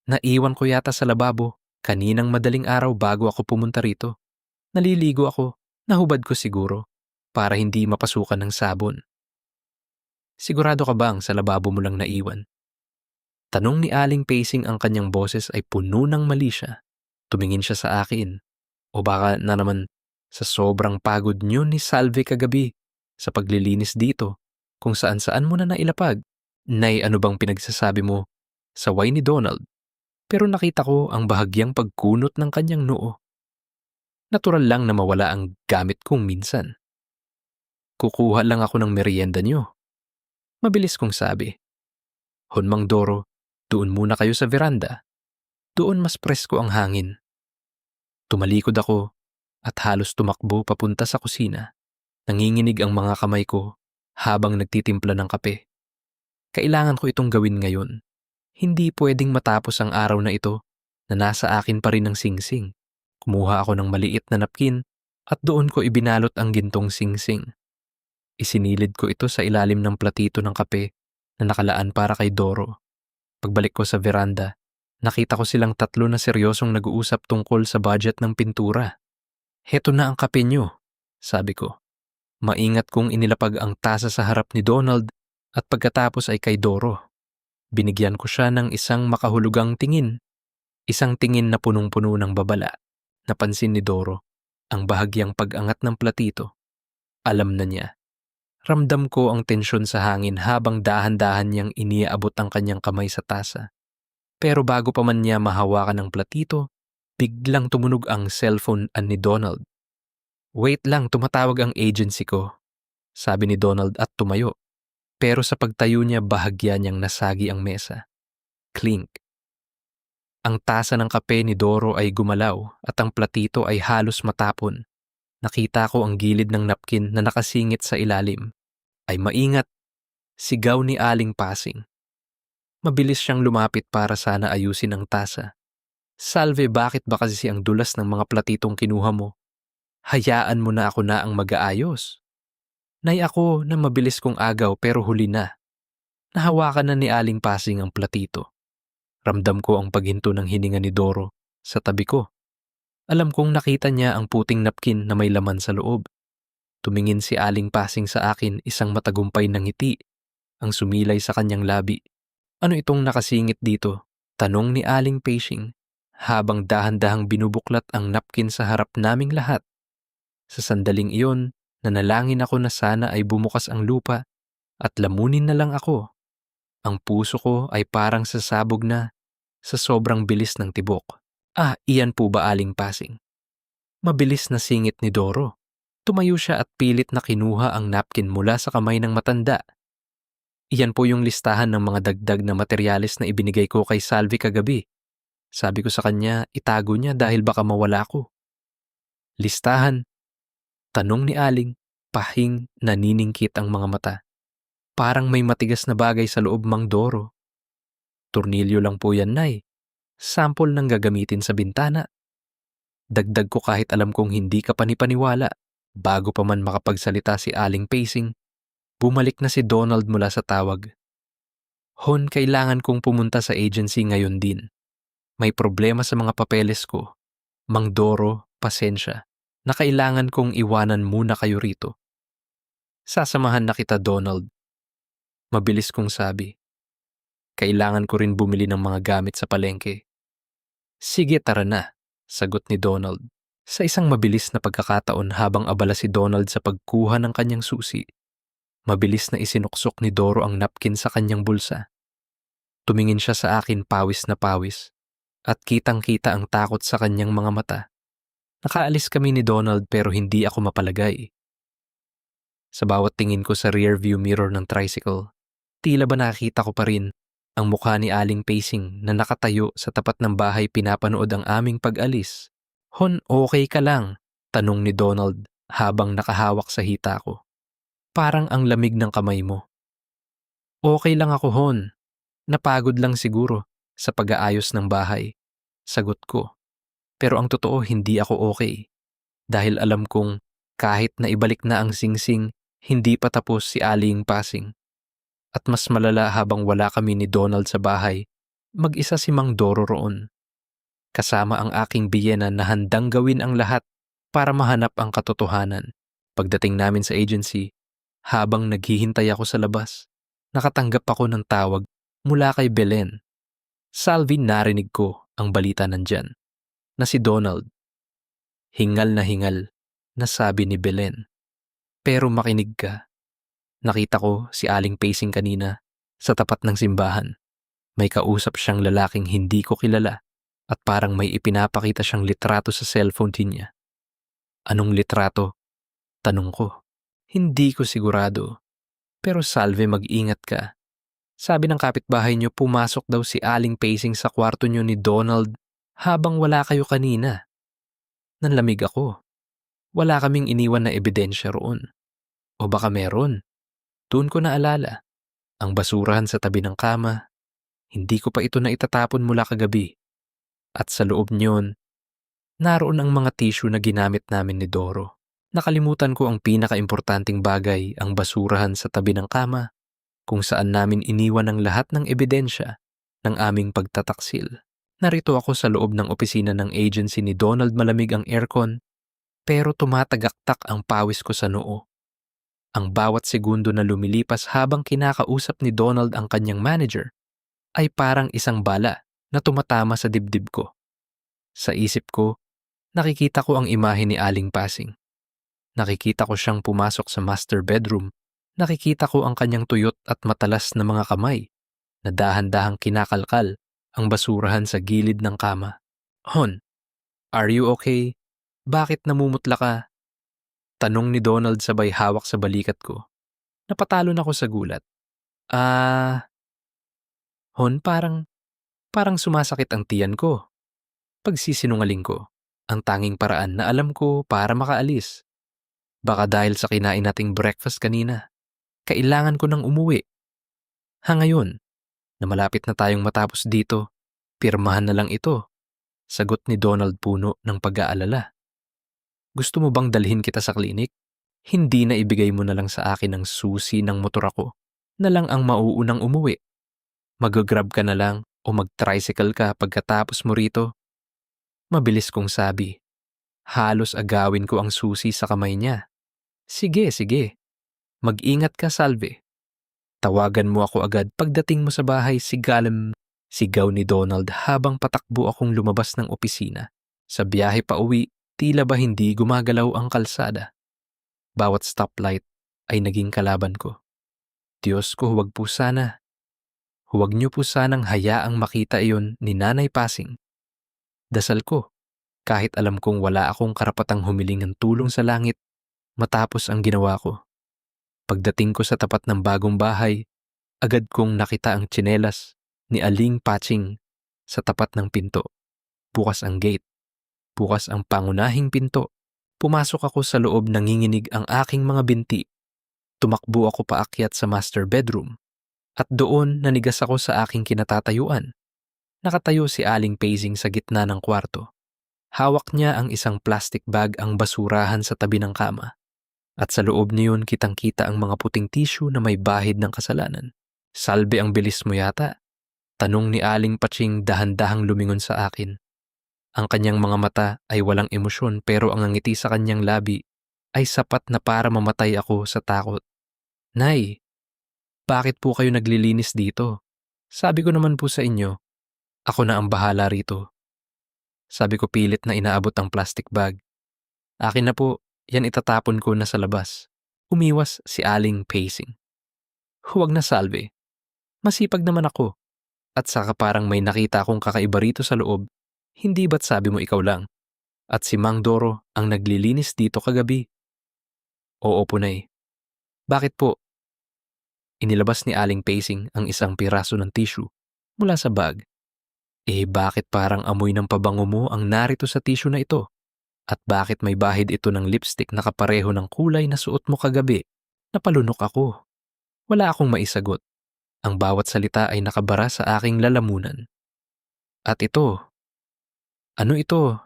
naiwan ko yata sa lababo kaninang madaling araw bago ako pumunta rito. Naliligo ako, nahubad ko siguro, para hindi mapasukan ng sabon. Sigurado ka bang sa lababo mo lang naiwan? Tanong ni Aling Pacing, ang kanyang boses ay puno ng mali siya. Tumingin siya sa akin. O baka na naman sa sobrang pagod niyo ni Salve kagabi sa paglilinis dito kung saan-saan mo na nailapag. Nay, ano bang pinagsasabi mo? Saway ni Donald. Pero nakita ko ang bahagyang pagkunot ng kanyang noo. Natural lang na mawala ang gamit kong minsan. Kukuha lang ako ng merienda niyo. Mabilis kong sabi. Honmang Doro, doon muna kayo sa veranda. Doon mas presko ang hangin. Tumalikod ako at halos tumakbo papunta sa kusina. Nanginginig ang mga kamay ko habang nagtitimpla ng kape. Kailangan ko itong gawin ngayon. Hindi pwedeng matapos ang araw na ito na nasa akin pa rin ang singsing. Kumuha ako ng maliit na napkin at doon ko ibinalot ang gintong singsing. Isinilid ko ito sa ilalim ng platito ng kape na nakalaan para kay Doro. Pagbalik ko sa veranda, nakita ko silang tatlo na seryosong nag-uusap tungkol sa budget ng pintura. Heto na ang kape nyo, sabi ko. Maingat kong inilapag ang tasa sa harap ni Donald at pagkatapos ay kay Doro. Binigyan ko siya ng isang makahulugang tingin. Isang tingin na punong-puno ng babala. Napansin ni Doro ang bahagyang pag-angat ng platito. Alam na niya. Ramdam ko ang tensyon sa hangin habang dahan-dahan niyang iniaabot ang kanyang kamay sa tasa. Pero bago pa man niya mahawakan ang platito, biglang tumunog ang cellphone ni Donald. Wait lang, tumatawag ang agency ko, sabi ni Donald at tumayo. Pero sa pagtayo niya, bahagya niyang nasagi ang mesa. Clink. Ang tasa ng kape ni Doro ay gumalaw at ang platito ay halos matapon. Nakita ko ang gilid ng napkin na nakasingit sa ilalim. Ay maingat, sigaw ni Aling Pacing. Mabilis siyang lumapit para sana ayusin ang tasa. Salve, bakit ba kasi ang dulas ng mga platitong kinuha mo? Hayaan mo na ako na ang mag-aayos. Nay, ako na mabilis kong agaw pero huli na. Nahawakan na ni Aling Pacing ang platito. Ramdam ko ang paghinto ng hininga ni Doro sa tabi ko. Alam kong nakita niya ang puting napkin na may laman sa loob. Tumingin si Aling Pacing sa akin, isang matagumpay na ngiti ang sumilay sa kanyang labi. Ano itong nakasingit dito? Tanong ni Aling Pacing habang dahan-dahang binubuklat ang napkin sa harap naming lahat. Sa sandaling iyon, nanalangin ako na sana ay bumukas ang lupa at lamunin na lang ako. Ang puso ko ay parang sasabog na sa sobrang bilis ng tibok. Iyan po ba, Aling Pacing? Mabilis na singit ni Doro. Tumayo siya at pilit na kinuha ang napkin mula sa kamay ng matanda. Iyan po yung listahan ng mga dagdag na materyales na ibinigay ko kay Salvi kagabi. Sabi ko sa kanya, itago niya dahil baka mawala ko. Listahan? Tanong ni Aling, pahing naniningkit ang mga mata. Parang may matigas na bagay sa loob, Mang Doro. Tornilyo lang po yan, Nay. Sample ng gagamitin sa bintana. Dagdag ko kahit alam kong hindi ka panipaniwala. Bago pa man makapagsalita si Aling Pacing, bumalik na si Donald mula sa tawag. Hon, kailangan kong pumunta sa agency ngayon din. May problema sa mga papeles ko. Mang Doro, pasensya, na kailangan kong iwanan muna kayo rito. Sasamahan na kita, Donald. Mabilis kong sabi. Kailangan ko rin bumili ng mga gamit sa palengke. Sige, tara na, sagot ni Donald. Sa isang mabilis na pagkakataon habang abala si Donald sa pagkuha ng kanyang susi, mabilis na isinuksok ni Doro ang napkin sa kanyang bulsa. Tumingin siya sa akin, pawis na pawis, at kitang-kita ang takot sa kanyang mga mata. Nakaalis kami ni Donald pero hindi ako mapalagay. Sa bawat tingin ko sa rear view mirror ng tricycle, tila ba nakita ko pa rin ang mukha ni Aling Pacing na nakatayo sa tapat ng bahay pinapanood ang aming pag-alis. Hon, okay ka lang? Tanong ni Donald habang nakahawak sa hita ko. Parang ang lamig ng kamay mo. Okay lang ako, Hon. Napagod lang siguro sa pag-aayos ng bahay. Sagot ko. Pero ang totoo, hindi ako okay. Dahil alam kong Kahit na ibalik na ang singsing, hindi pa tapos si Aling Pasing. At mas malala habang wala kami ni Donald sa bahay, mag-isa si Mang Doro roon. Kasama ang aking biyena na handang gawin ang lahat para mahanap ang katotohanan. Pagdating namin sa agency, habang naghihintay ako sa labas, nakatanggap ako ng tawag mula kay Belen. Salvi, narinig ko ang balita nandyan, na si Donald. Hingal na sabi ni Belen. Pero makinig ka. Nakita ko si Aling Pasing kanina sa tapat ng simbahan. May kausap siyang lalaking hindi ko kilala at parang may ipinapakita siyang litrato sa cellphone niya. Anong litrato? Tanong ko. Hindi ko sigurado. Pero Salve, mag-ingat ka. Sabi ng kapitbahay niyo pumasok daw si Aling Pasing sa kwarto niyo ni Donald habang wala kayo kanina. Nanlamig ako. Wala kaming iniwan na ebidensya roon. O baka meron. Doon ko naalala. Ang basurahan sa tabi ng kama. Hindi ko pa ito na itatapon mula kagabi. At sa loob niyon, naroon ang mga tissue na ginamit namin ni Doro. Nakalimutan ko ang pinakaimportanting bagay, ang basurahan sa tabi ng kama, kung saan namin iniwan ang lahat ng ebidensya ng aming pagtataksil. Narito ako sa loob ng opisina ng agency ni Donald, malamig ang aircon, pero tumatagaktak ang pawis ko sa noo. Ang bawat segundo na lumilipas habang kinakausap ni Donald ang kanyang manager ay parang isang bala na tumatama sa dibdib ko. Sa isip ko, nakikita ko ang imahe ni Aling Pasing. Nakikita ko siyang pumasok sa master bedroom. Nakikita ko ang kanyang tuyot at matalas na mga kamay na dahan-dahang kinakalkal ang basurahan sa gilid ng kama. Hon, are you okay? Bakit namumutla ka? Tanong ni Donald sabay hawak sa balikat ko. Napatalon ako sa gulat. Hon, parang sumasakit ang tiyan ko. Pagsisinungaling ko, ang tanging paraan na alam ko para makaalis. Baka dahil sa kinain nating breakfast kanina, kailangan ko nang umuwi. Ngayon, na malapit na tayong matapos dito, pirmahan na lang ito. Sagot ni Donald puno ng pag-aalala. Gusto mo bang dalhin kita sa klinik? Hindi na ibigay mo na lang sa akin ang susi ng motor ako, na lang ang mauunang umuwi. Mag-grab ka na lang o mag-tricycle ka pagkatapos mo rito. Mabilis kong sabi. Halos agawin ko ang susi sa kamay niya. Sige. Mag-ingat ka, Salve. Tawagan mo ako agad pagdating mo sa bahay, sigaw ni Donald habang patakbo akong lumabas ng opisina. Sa biyahe pa uwi, tila ba hindi gumagalaw ang kalsada. Bawat stoplight ay naging kalaban ko. Diyos ko, huwag po sana. Huwag niyo po sanang hayaang makita iyon ni Nanay Pasing. Dasal ko, kahit alam kong wala akong karapatang humiling ng tulong sa langit matapos ang ginawa ko. Pagdating ko sa tapat ng bagong bahay, agad kong nakita ang tsinelas ni Aling Pasing sa tapat ng pinto. Bukas ang gate. Bukas ang pangunahing pinto. Pumasok ako sa loob, nanginginig ang aking mga binti. Tumakbo ako paakyat sa master bedroom. At doon nanigas ako sa aking kinatatayuan. Nakatayo si Aling Pasing sa gitna ng kwarto. Hawak niya ang isang plastic bag, ang basurahan sa tabi ng kama. At sa loob niyon kitang-kita ang mga puting tissue na may bahid ng kasalanan. Salve, ang bilis mo yata? Tanong ni Aling Pasing dahan-dahang lumingon sa akin. Ang kanyang mga mata ay walang emosyon, pero ang ngiti sa kanyang labi ay sapat na para mamatay ako sa takot. Nay, bakit po kayo naglilinis dito? Sabi ko naman po sa inyo, ako na ang bahala rito. Sabi ko pilit na inaabot ang plastic bag. Akin na po, yan itatapon ko na sa labas. Umiwas si Aling Pasing. Huwag na, Salve. Masipag naman ako. At saka parang may nakita akong kakaiba rito sa loob. Hindi ba't sabi mo ikaw lang? At si Mang Doro ang naglilinis dito kagabi? Oo po, Nay. Bakit po? Inilabas ni Aling Pasing ang isang piraso ng tissue mula sa bag. Bakit parang amoy ng pabango mo ang narito sa tissue na ito? At bakit may bahid ito ng lipstick na kapareho ng kulay na suot mo kagabi? Napalunok ako. Wala akong maisagot. Ang bawat salita ay nakabara sa aking lalamunan. At ito, ano ito?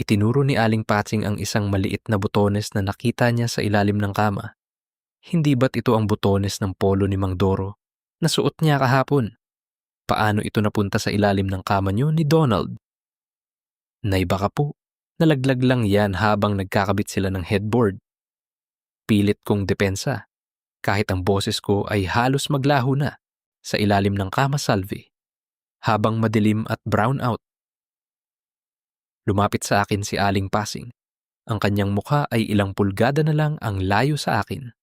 Itinuro ni Aling Patsing ang isang maliit na butones na nakita niya sa ilalim ng kama. Hindi ba't ito ang butones ng polo ni Mang Doro na suot niya kahapon? Paano ito napunta sa ilalim ng kama niyo ni Donald? Nay baka po, nalaglag lang yan habang nagkakabit sila ng headboard. Pilit kong depensa, kahit ang boses ko ay halos maglaho na sa ilalim ng kama, Salvi. Habang madilim at brown out. Lumapit sa akin si Aling Pasing. Ang kanyang mukha ay ilang pulgada na lang ang layo sa akin.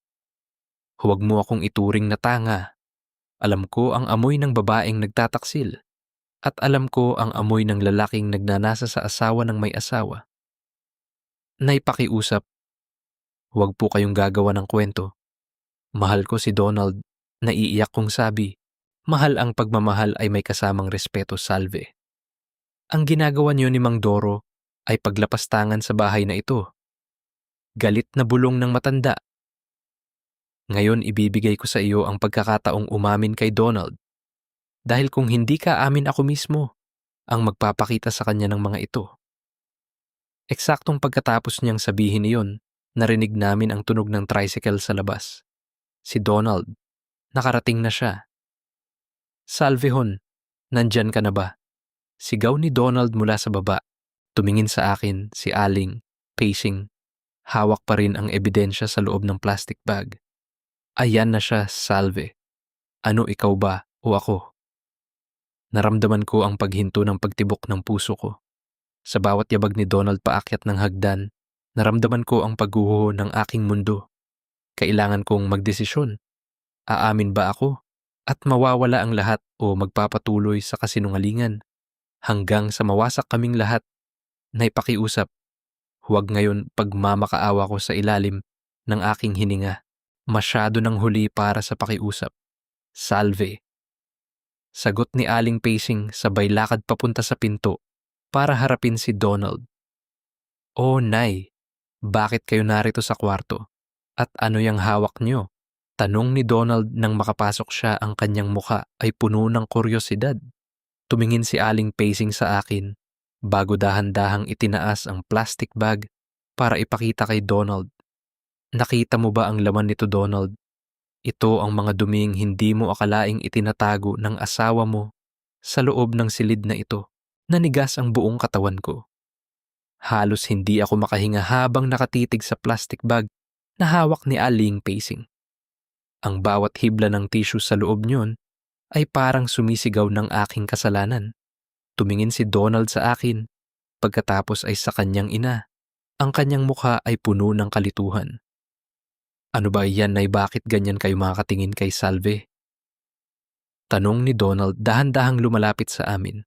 Huwag mo akong ituring na tanga. Alam ko ang amoy ng babaeng nagtataksil. At alam ko ang amoy ng lalaking nagnanasa sa asawa ng may asawa. Nay pakiusap, huwag po kayong gagawa ng kwento. Mahal ko si Donald, naiiyak kong sabi. Mahal ang pagmamahal ay may kasamang respeto, Salve. Ang ginagawa niyo ni Mang Doro ay paglapastangan sa bahay na ito. Galit na bulong ng matanda. Ngayon ibibigay ko sa iyo ang pagkakataong umamin kay Donald. Dahil kung hindi ka amin, ako mismo ang magpapakita sa kanya ng mga ito. Eksaktong pagkatapos niyang sabihin iyon, narinig namin ang tunog ng tricycle sa labas. Si Donald, nakarating na siya. Salve hon, nandyan ka na ba? Sigaw ni Donald mula sa baba. Tumingin sa akin si Aling Pasing. Hawak pa rin ang ebidensya sa loob ng plastic bag. Ayan na siya, Salve. Ano, ikaw ba o ako? Naramdaman ko ang paghinto ng pagtibok ng puso ko. Sa bawat yabag ni Donald paakyat ng hagdan, naramdaman ko ang pagguho ng aking mundo. Kailangan kong magdesisyon. Aamin ba ako? At mawawala ang lahat o magpapatuloy sa kasinungalingan? Hanggang sa mawasak kaming lahat. Naipakiusap, huwag ngayon pagmamakaawa ko sa ilalim ng aking hininga. Masyado ng huli para sa pakiusap. Salve. Sagot ni Aling Pasing sabay lakad papunta sa pinto para harapin si Donald. Oh, Nay, bakit kayo narito sa kwarto? At ano yung hawak niyo? Tanong ni Donald nang makapasok siya, ang kanyang muka ay puno ng kuryosidad. Tumingin si Aling Pasing sa akin bago dahan-dahang itinaas ang plastic bag para ipakita kay Donald. Nakita mo ba ang laman nito, Donald? Ito ang mga duming hindi mo akalaing itinatago ng asawa mo sa loob ng silid na ito. Nanigas ang buong katawan ko. Halos hindi ako makahinga habang nakatitig sa plastic bag na hawak ni Aling Pasing. Ang bawat hibla ng tissue sa loob niyon ay parang sumisigaw ng aking kasalanan. Tumingin si Donald sa akin, pagkatapos ay sa kanyang ina. Ang kanyang mukha ay puno ng kalituhan. Ano ba yan, Nay, bakit ganyan kayo makatingin kay Salve? Tanong ni Donald dahan-dahang lumalapit sa amin.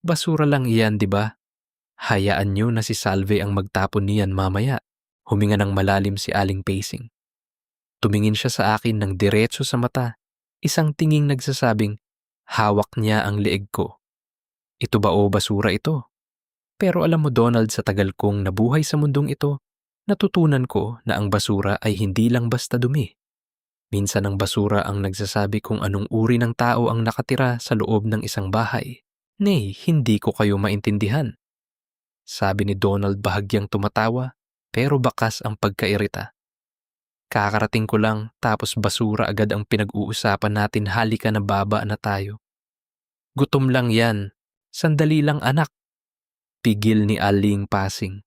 Basura lang iyan, di ba? Hayaan niyo na si Salve ang magtapon niyan mamaya. Huminga ng malalim si Aling Pasing. Tumingin siya sa akin ng diretso sa mata, isang tinging nagsasabing, hawak niya ang leeg ko. Ito ba o basura ito? Pero alam mo, Donald, sa tagal kong nabuhay sa mundong ito, natutunan ko na ang basura ay hindi lang basta dumi. Minsan ang basura ang nagsasabi kung anong uri ng tao ang nakatira sa loob ng isang bahay. Nay, hindi ko kayo maintindihan. Sabi ni Donald bahagyang tumatawa, pero bakas ang pagkairita. Kakarating ko lang, tapos basura agad ang pinag-uusapan natin, halika na, baba na tayo. Gutom lang yan. Sandali lang, anak. Pigil ni Aling Pasing.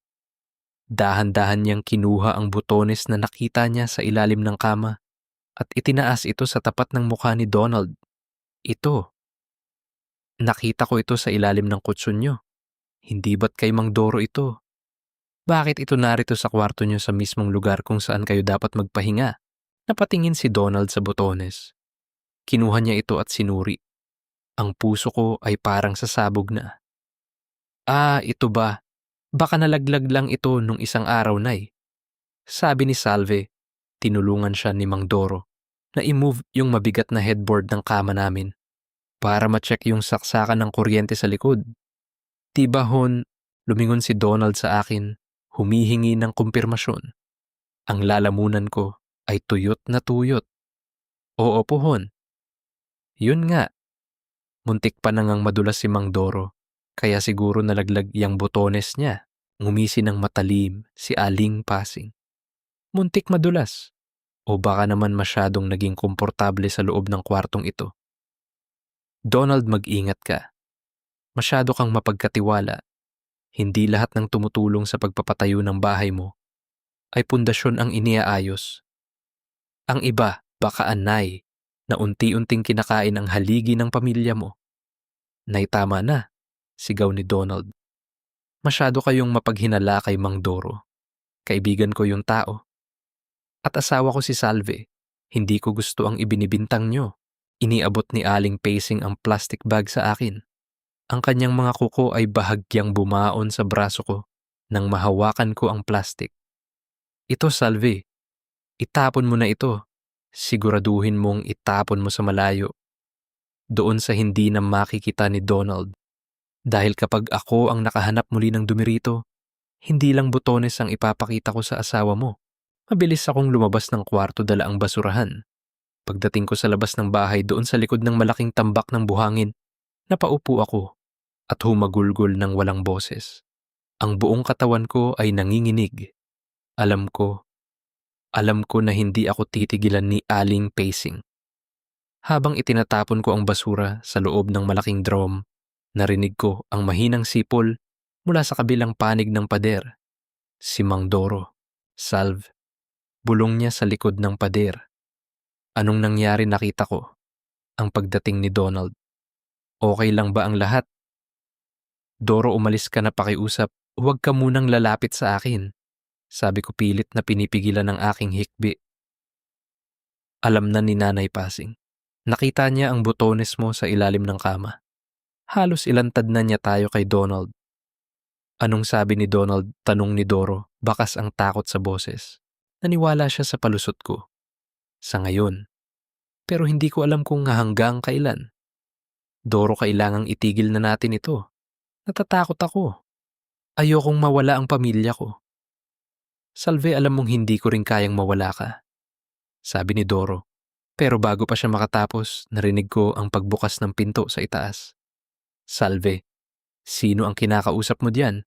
Dahan-dahan niyang kinuha ang butones na nakita niya sa ilalim ng kama at itinaas ito sa tapat ng mukha ni Donald. Ito. Nakita ko ito sa ilalim ng kutsyon niyo. Hindi ba't kay Mang Doro ito? Bakit ito narito sa kwarto niyo sa mismong lugar kung saan kayo dapat magpahinga? Napatingin si Donald sa butones. Kinuha niya ito at sinuri. Ang puso ko ay parang sasabog na. Ah, ito ba? Baka nalaglag lang ito nung isang araw, Nay. Sabi ni Salve, tinulungan siya ni Mang Doro na i-move yung mabigat na headboard ng kama namin para ma-check yung saksakan ng kuryente sa likod. Tiba hon, lumingon si Donald sa akin, humihingi ng kumpirmasyon. Ang lalamunan ko ay tuyot na tuyot. Oo po hon. Yun nga. Muntik pa nangang madulas si Mang Doro, kaya siguro nalaglag yung botones niya. Ngumisi ng matalim si Aling Pasing. Muntik madulas. O baka naman masyadong naging komportable sa loob ng kwartong ito. Donald, mag-ingat ka. Masyado kang mapagkatiwala. Hindi lahat ng tumutulong sa pagpapatayo ng bahay mo ay pundasyon ang iniaayos. Ang iba, baka anay, na unti-unting kinakain ang haligi ng pamilya mo. Nay, tama na, sigaw ni Donald. Masyado kayong mapaghinala kay Mang Doro. Kaibigan ko yung tao. At asawa ko si Salve. Hindi ko gusto ang ibinibintang nyo. Iniabot ni Aling Pasing ang plastic bag sa akin. Ang kanyang mga kuko ay bahagyang bumaon sa braso ko nang mahawakan ko ang plastic. Ito, Salve. Itapon mo na ito. Siguraduhin mong itapon mo sa malayo. Doon sa hindi na makikita ni Donald. Dahil kapag ako ang nakahanap muli ng dumi rito, hindi lang butones ang ipapakita ko sa asawa mo. Mabilis akong lumabas ng kwarto dala ang basurahan. Pagdating ko sa labas ng bahay doon sa likod ng malaking tambak ng buhangin, napaupo ako at humagulgol ng walang boses. Ang buong katawan ko ay nanginginig. Alam ko na hindi ako titigilan ni Aling Pasing. Habang itinatapon ko ang basura sa loob ng malaking drum, narinig ko ang mahinang sipol mula sa kabilang panig ng pader. Si Mang Doro, Salve, bulong niya sa likod ng pader. Anong nangyari, nakita ko? Ang pagdating ni Donald. Okay lang ba ang lahat? Doro, umalis ka na pakiusap. Huwag ka munang lalapit sa akin. Sabi ko pilit na pinipigilan ng aking hikbi. Alam na ni Nanay Pasing. Nakita niya ang butones mo sa ilalim ng kama. Halos ilantad na niya tayo kay Donald. Anong sabi ni Donald? Tanong ni Doro, bakas ang takot sa boses. Naniwala siya sa palusot ko. Sa ngayon. Pero hindi ko alam kung hanggang kailan. Doro, kailangang itigil na natin ito. Natatakot ako. Ayokong mawala ang pamilya ko. Salve, alam mong hindi ko rin kayang mawala ka. Sabi ni Doro. Pero bago pa siya makatapos, narinig ko ang pagbukas ng pinto sa itaas. Salve, sino ang kinakausap mo diyan?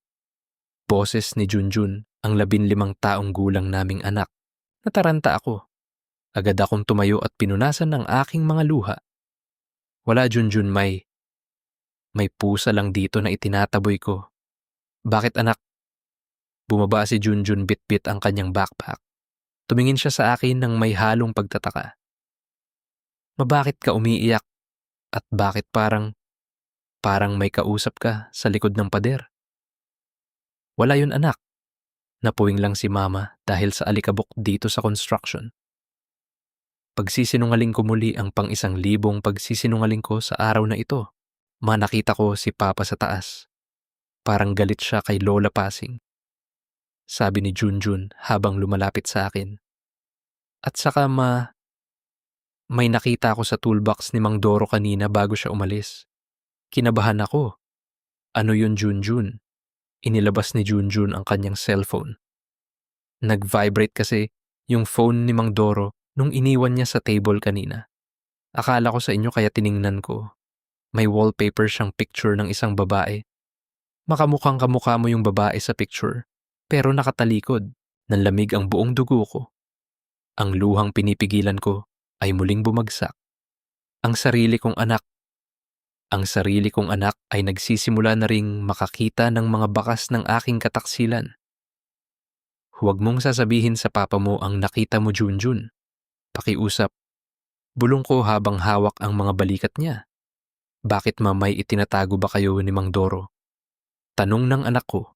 Boses ni Junjun, ang 15 taong gulang naming anak. Nataranta ako. Agad akong tumayo at pinunasan ng aking mga luha. Wala, Junjun, may pusa lang dito na itinataboy ko. Bakit, anak? Bumaba si Junjun, bit-bit ang kanyang backpack. Tumingin siya sa akin ng may halong pagtataka. Mabakit ka umiiyak? At bakit parang may kausap ka sa likod ng pader? Wala yun, anak. Napuwing lang si Mama dahil sa alikabok dito sa construction. Pagsisinungaling ko muli ang pang-1,000 pagsisinungaling ko sa araw na ito. Nakita ko si Papa sa taas. Parang galit siya kay Lola Pasing. Sabi ni Junjun habang lumalapit sa akin. At saka may nakita ako sa toolbox ni Mang Doro kanina bago siya umalis. Kinabahan ako. Ano yun, Junjun? Inilabas ni Junjun ang kanyang cellphone. Nag-vibrate kasi yung phone ni Mang Doro nung iniwan niya sa table kanina. Akala ko sa inyo kaya tiningnan ko. May wallpaper siyang picture ng isang babae. Makamukhang kamukha mo yung babae sa picture, pero nakatalikod. Nanlamig ang buong dugo ko. Ang luhang pinipigilan ko ay muling bumagsak. Ang sarili kong anak ay nagsisimula na ring makakita ng mga bakas ng aking kataksilan. Huwag mong sasabihin sa papa mo ang nakita mo, Junjun. Pakiusap. Bulong ko habang hawak ang mga balikat niya. Bakit, may itinatago ba kayo ni Mang Doro? Tanong ng anak ko.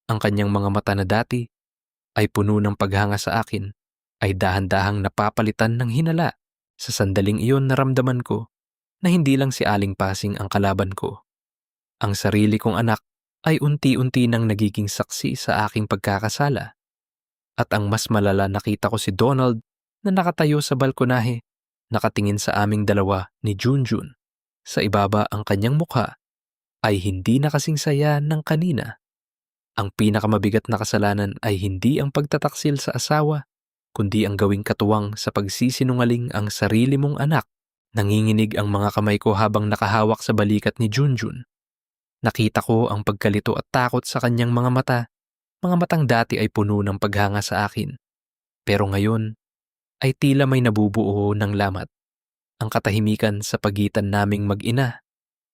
Ang kanyang mga mata na dati ay puno ng paghanga sa akin ay dahan-dahang napapalitan ng hinala. Sa sandaling iyon naramdaman ko na hindi lang si Aling Pasing ang kalaban ko. Ang sarili kong anak ay unti-unti nang nagiging saksi sa aking pagkakasala. At ang mas malala, nakita ko si Donald na nakatayo sa balkonahe, nakatingin sa aming dalawa ni Junjun. Sa ibaba ang kanyang mukha ay hindi na kasing saya ng kanina. Ang pinakamabigat na kasalanan ay hindi ang pagtataksil sa asawa, kundi ang gawing katuwang sa pagsisinungaling ang sarili mong anak. Nanginginig ang mga kamay ko habang nakahawak sa balikat ni Junjun. Nakita ko ang pagkalito at takot sa kanyang mga mata Mga matang dati ay puno ng paghanga sa akin, pero ngayon ay tila may nabubuo ng lamat. Ang katahimikan sa pagitan naming mag-ina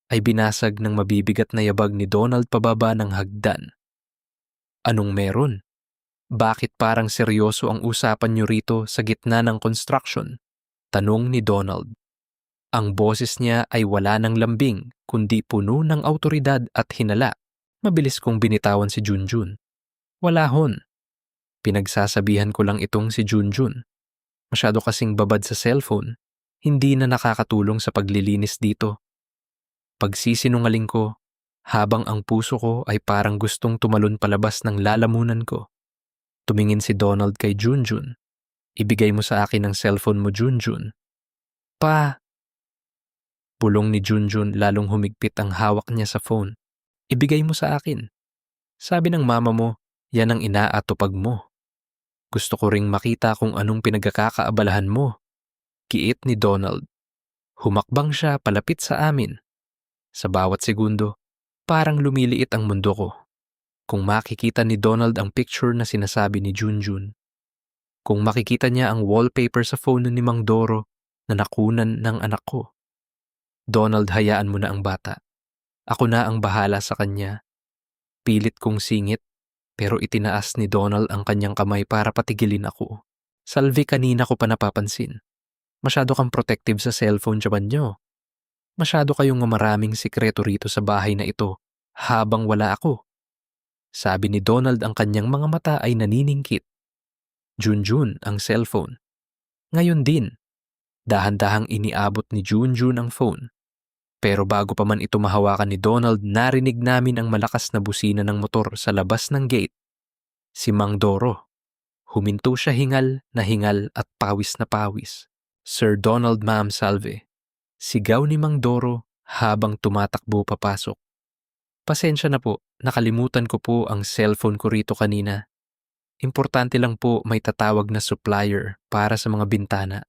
ay binasag ng mabibigat na yabag ni Donald pababa ng hagdan. Anong meron? Bakit parang seryoso ang usapan niyo rito sa gitna ng construction? Tanong ni Donald. Ang boses niya ay wala ng lambing kundi puno ng awtoridad at hinala. Mabilis kong binitawan si Junjun. Wala hon. Pinagsasabihan ko lang itong si Junjun. Masyado kasing babad sa cellphone. Hindi na nakakatulong sa paglilinis dito. Pagsisinungaling ko, habang ang puso ko ay parang gustong tumalon palabas ng lalamunan ko. Tumingin si Donald kay Junjun. Ibigay mo sa akin ang cellphone mo, Junjun. Pa! Bulong ni Junjun lalong humigpit ang hawak niya sa phone. Ibigay mo sa akin. Sabi ng mama mo, yan ang inaatupag mo. Gusto ko ring makita kung anong pinagkakaabalahan mo. Giit ni Donald. Humakbang siya palapit sa amin. Sa bawat segundo, parang lumiliit ang mundo ko. Kung makikita ni Donald ang picture na sinasabi ni Junjun, kung makikita niya ang wallpaper sa phone ni Mang Doro na nakunan ng anak ko. Donald, hayaan mo na ang bata. Ako na ang bahala sa kanya. Pilit kong singit, pero itinaas ni Donald ang kanyang kamay para patigilin ako. Salvi, kanina ko pa napapansin. Masyado kang protective sa cellphone jaban nyo. Masyado kayong maraming sikreto rito sa bahay na ito habang wala ako. Sabi ni Donald, ang kanyang mga mata ay naniningkit. Junjun ang cellphone. Ngayon din, dahan-dahang iniabot ni Junjun ang phone. Pero bago pa man ito mahawakan ni Donald, narinig namin ang malakas na busina ng motor sa labas ng gate. Si Mang Doro. Huminto siya hingal at pawis na pawis. Sir Donald, Ma'am Salve. Sigaw ni Mang Doro habang tumatakbo papasok. Pasensya na po, nakalimutan ko po ang cellphone ko rito kanina. Importante lang po may tatawag na supplier para sa mga bintana.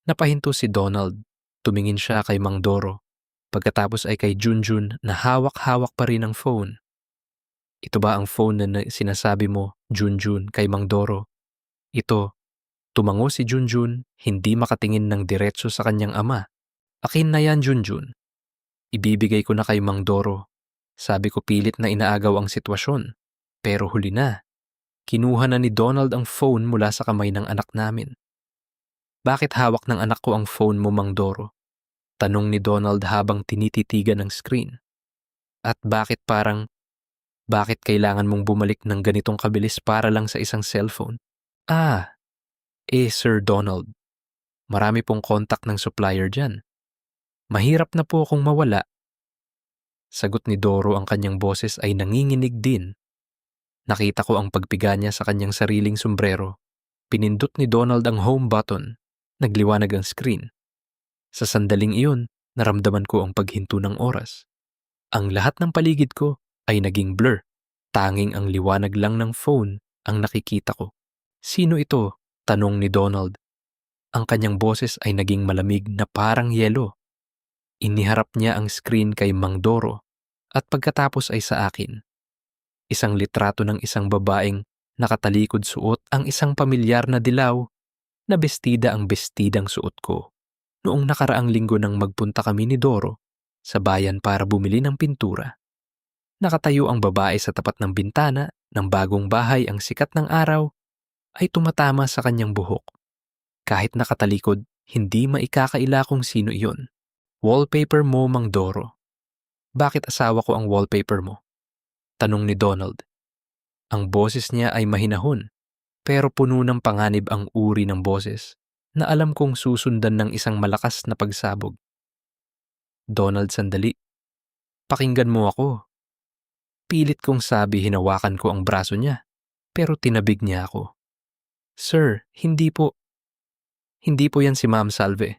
Napahinto si Donald. Tumingin siya kay Mang Doro. Pagkatapos ay kay Junjun na hawak-hawak pa rin ang phone. Ito ba ang phone na sinasabi mo, Junjun, kay Mang Doro? Ito. Tumango si Junjun, hindi makatingin ng diretso sa kanyang ama. Akin na yan, Junjun. Ibibigay ko na kay Mang Doro. Sabi ko pilit na inaagaw ang sitwasyon. Pero huli na. Kinuha na ni Donald ang phone mula sa kamay ng anak namin. Bakit hawak ng anak ko ang phone mo, Mang Doro? Tanong ni Donald habang tinititigan ng screen. At bakit kailangan mong bumalik ng ganitong kabilis para lang sa isang cellphone? Sir Donald, marami pong contact ng supplier dyan. Mahirap na po akong mawala. Sagot ni Doro, ang kanyang boses ay nanginginig din. Nakita ko ang pagpiga niya sa kanyang sariling sombrero. Pinindot ni Donald ang home button. Nagliwanag ang screen. Sa sandaling iyon, naramdaman ko ang paghinto ng oras. Ang lahat ng paligid ko ay naging blur. Tanging ang liwanag lang ng phone ang nakikita ko. Sino ito? Tanong ni Donald. Ang kanyang boses ay naging malamig na parang yelo. Iniharap niya ang screen kay Mang Doro at pagkatapos ay sa akin. Isang litrato ng isang babaeng nakatalikod, suot ang isang pamilyar na dilaw na bestida ang bestidang suot ko. Noong nakaraang linggo nang magpunta kami ni Doro sa bayan para bumili ng pintura. Nakatayo ang babae sa tapat ng bintana ng bagong bahay, ang sikat ng araw ay tumatama sa kanyang buhok. Kahit nakatalikod, hindi maikakaila kung sino iyon. Wallpaper mo, Mang Doro. Bakit asawa ko ang wallpaper mo? Tanong ni Donald. Ang boses niya ay mahinahon, pero puno ng panganib ang uri ng boses na alam kong susundan ng isang malakas na pagsabog. Donald, sandali. Pakinggan mo ako. Pilit kong sabi, hinawakan ko ang braso niya, pero tinabig niya ako. Sir, hindi po. Hindi po yan si Ma'am Salve.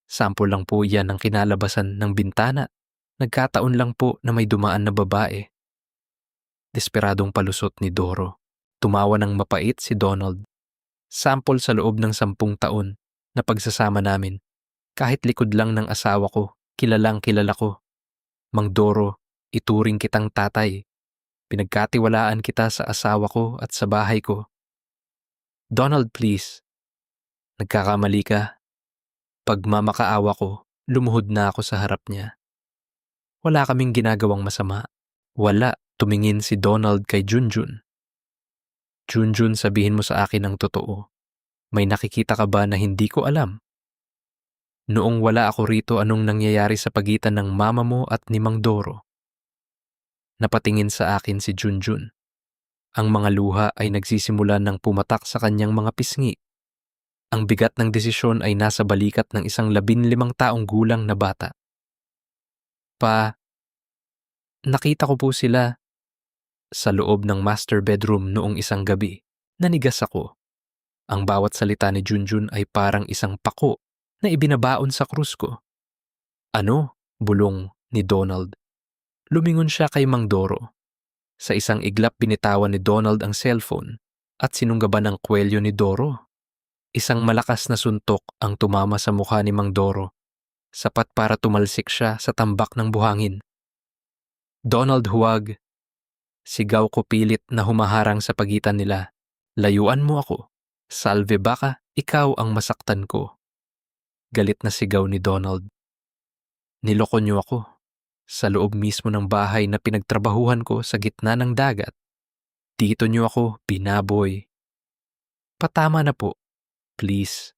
Sample lang po yan ng kinalabasan ng bintana. Nagkataon lang po na may dumaan na babae. Desperadong palusot ni Doro. Tumawa ng mapait si Donald. Sample sa loob ng 10 taon na pagsasama namin. Kahit likod lang ng asawa ko, kilalang kilala ko. Mang Doro, ituring kitang tatay. Pinagkatiwalaan kita sa asawa ko at sa bahay ko. Donald, please. Nagkakamali ka. Pagmamakaawa ko, lumuhod na ako sa harap niya. Wala kaming ginagawang masama. Wala, tumingin si Donald kay Junjun. Junjun, sabihin mo sa akin ang totoo. May nakikita ka ba na hindi ko alam? Noong wala ako rito, anong nangyayari sa pagitan ng mama mo at ni Mang Doro? Napatingin sa akin si Junjun. Ang mga luha ay nagsisimula ng pumatak sa kanyang mga pisngi. Ang bigat ng desisyon ay nasa balikat ng isang 15 taong gulang na bata. Nakita ko po sila sa loob ng master bedroom noong isang gabi. Nanigas ako. Ang bawat salita ni Junjun ay parang isang pako na ibinabaon sa krus ko. Ano? Bulong ni Donald. Lumingon siya kay Mang Doro. Sa isang iglap binitawan ni Donald ang cellphone at sinunggaban ang kwelyo ni Doro. Isang malakas na suntok ang tumama sa mukha ni Mang Doro, sapat para tumalsik siya sa tambak ng buhangin. Donald, huwag! Sigaw ko pilit na humaharang sa pagitan nila. Layuan mo ako. Salve, baka ikaw ang masaktan ko. Galit na sigaw ni Donald. Niloko niyo ako. Sa loob mismo ng bahay na pinagtrabahuhan ko sa gitna ng dagat. Dito niyo ako binaboy. Patama na po. Please.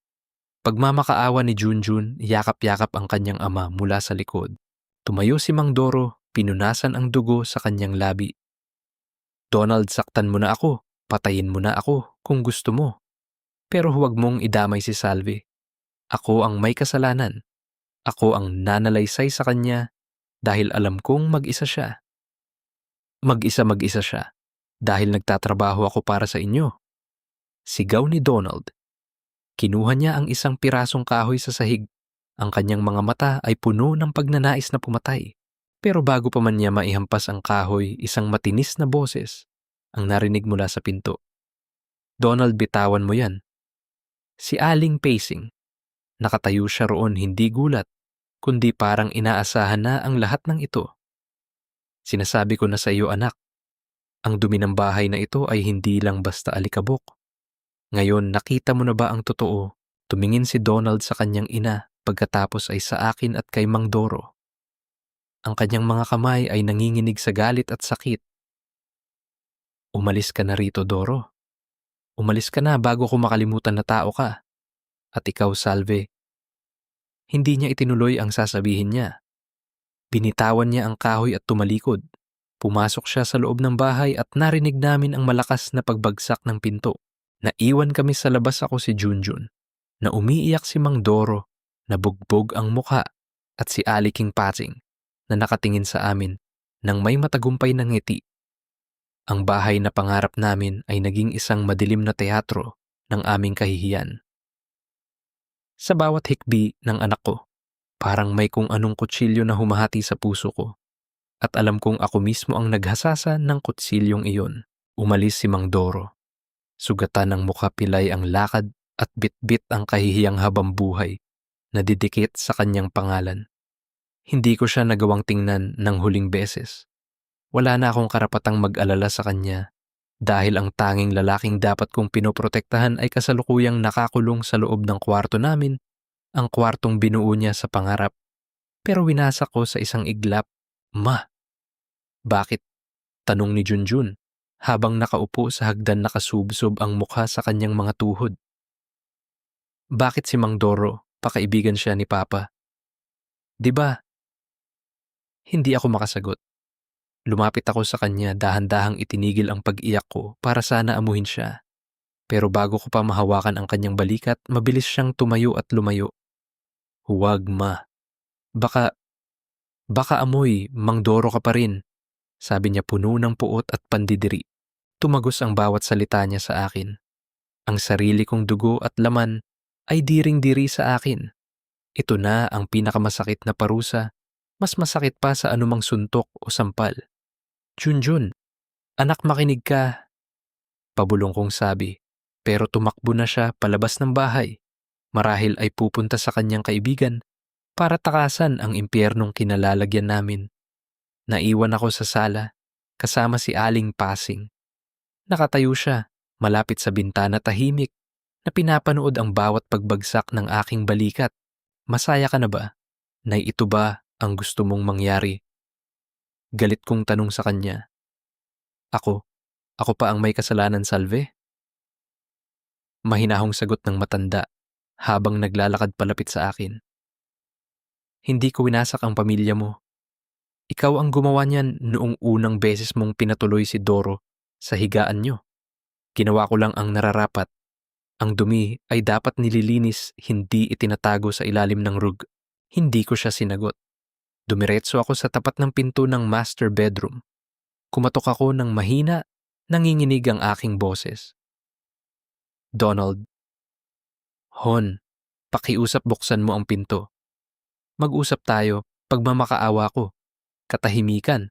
Pagmamakaawa ni Junjun, yakap-yakap ang kanyang ama mula sa likod. Tumayo si Mang Doro, pinunasan ang dugo sa kanyang labi. Donald, saktan mo na ako. Patayin mo na ako kung gusto mo. Pero huwag mong idamay si Salve. Ako ang may kasalanan. Ako ang nanalaysay sa kanya dahil alam kong mag-isa siya. Mag-isa siya dahil nagtatrabaho ako para sa inyo. Sigaw ni Donald. Kinuha niya ang isang pirasong kahoy sa sahig. Ang kanyang mga mata ay puno ng pagnanais na pumatay. Pero bago pa man niya maihampas ang kahoy, isang matinis na boses ang narinig mula sa pinto. Donald, bitawan mo yan. Si Aling Pacing. Nakatayo siya roon, hindi gulat, kundi parang inaasahan na ang lahat ng ito. Sinasabi ko na sa iyo, anak, ang dumi ng bahay na ito ay hindi lang basta alikabok. Ngayon, nakita mo na ba ang totoo? Tumingin si Donald sa kanyang ina, pagkatapos ay sa akin at kay Mang Doro. Ang kanyang mga kamay ay nanginginig sa galit at sakit. Umalis ka na rito, Doro. Umalis ka na bago ko makalimutan na tao ka. At ikaw, Salve. Hindi niya itinuloy ang sasabihin niya. Binitawan niya ang kahoy at tumalikod. Pumasok siya sa loob ng bahay at narinig namin ang malakas na pagbagsak ng pinto. Naiwan kami sa labas, ako si Junjun, na umiiyak si Mang Doro, na bugbog ang mukha, at si Aliking Pating na nakatingin sa amin nang may matagumpay na ngiti. Ang bahay na pangarap namin ay naging isang madilim na teatro ng aming kahihiyan. Sa bawat hikbi ng anak ko, parang may kung anong kutsilyo na humahati sa puso ko. At alam kong ako mismo ang naghasasa ng kutsilyong iyon. Umalis si Mang Doro. Sugatan ng mukha, pilay ang lakad at bitbit ang kahihiyang habang buhay na didikit sa kanyang pangalan. Hindi ko siya nagawang tingnan ng huling beses. Wala na akong karapatang mag-alala sa kanya dahil ang tanging lalaking dapat kong pinoprotektahan ay kasalukuyang nakakulong sa loob ng kwarto namin, ang kwartong binuo niya sa pangarap. Pero winasak ko sa isang iglap. Ma! Bakit? Tanong ni Junjun habang nakaupo sa hagdan, nakasubsob ang mukha sa kanyang mga tuhod. Bakit si Mang Doro? Pakaibigan siya ni Papa. Diba? Hindi ako makasagot. Lumapit ako sa kanya, dahan-dahang itinigil ang pag-iyak ko para sana amuhin siya. Pero bago ko pa mahawakan ang kanyang balikat, mabilis siyang tumayo at lumayo. Huwag, Ma. Baka amoy, Mang Doro ka pa rin. Sabi niya, puno ng puot at pandidiri. Tumagos ang bawat salita niya sa akin. Ang sarili kong dugo at laman ay diring-diri sa akin. Ito na ang pinakamasakit na parusa, mas masakit pa sa anumang suntok o sampal. Junjun, anak, makinig ka. Pabulong kong sabi, pero tumakbo na siya palabas ng bahay. Marahil ay pupunta sa kanyang kaibigan para takasan ang impyernong kinalalagyan namin. Naiwan ako sa sala, kasama si Aling Pasing. Nakatayo siya, malapit sa bintana tahimik, na pinapanood ang bawat pagbagsak ng aking balikat. Masaya ka na ba? Nay, ito ba ang gusto mong mangyari? Galit kong tanong sa kanya. Ako pa ang may kasalanan, Salve? Mahinahong sagot ng matanda habang naglalakad palapit sa akin. Hindi ko winasak ang pamilya mo. Ikaw ang gumawa niyan noong unang beses mong pinatuloy si Doro sa higaan niyo. Ginawa ko lang ang nararapat. Ang dumi ay dapat nililinis, hindi itinatago sa ilalim ng rug. Hindi ko siya sinagot. Dumiretso ako sa tapat ng pinto ng master bedroom. Kumatok ako ng mahina, nanginginig ang aking boses. Donald. Hon, pakiusap, buksan mo ang pinto. Mag-usap tayo, pagmamakaawa ko. Katahimikan.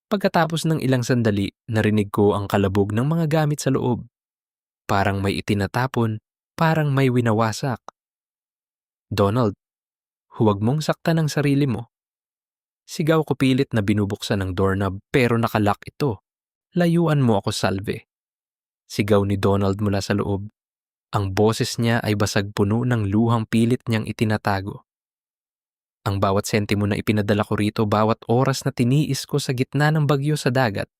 Pagkatapos ng ilang sandali, narinig ko ang kalabog ng mga gamit sa loob. Parang may itinatapon, parang may winawasak. Donald, huwag mong saktan ang sarili mo. Sigaw ko pilit na binubuksan ng doorknob pero nakalock ito. Layuan mo ako, Salve. Sigaw ni Donald mula sa loob. Ang boses niya ay basag puno ng luhang pilit niyang itinatago. Ang bawat sentimo na ipinadala ko rito, bawat oras na tiniis ko sa gitna ng bagyo sa dagat,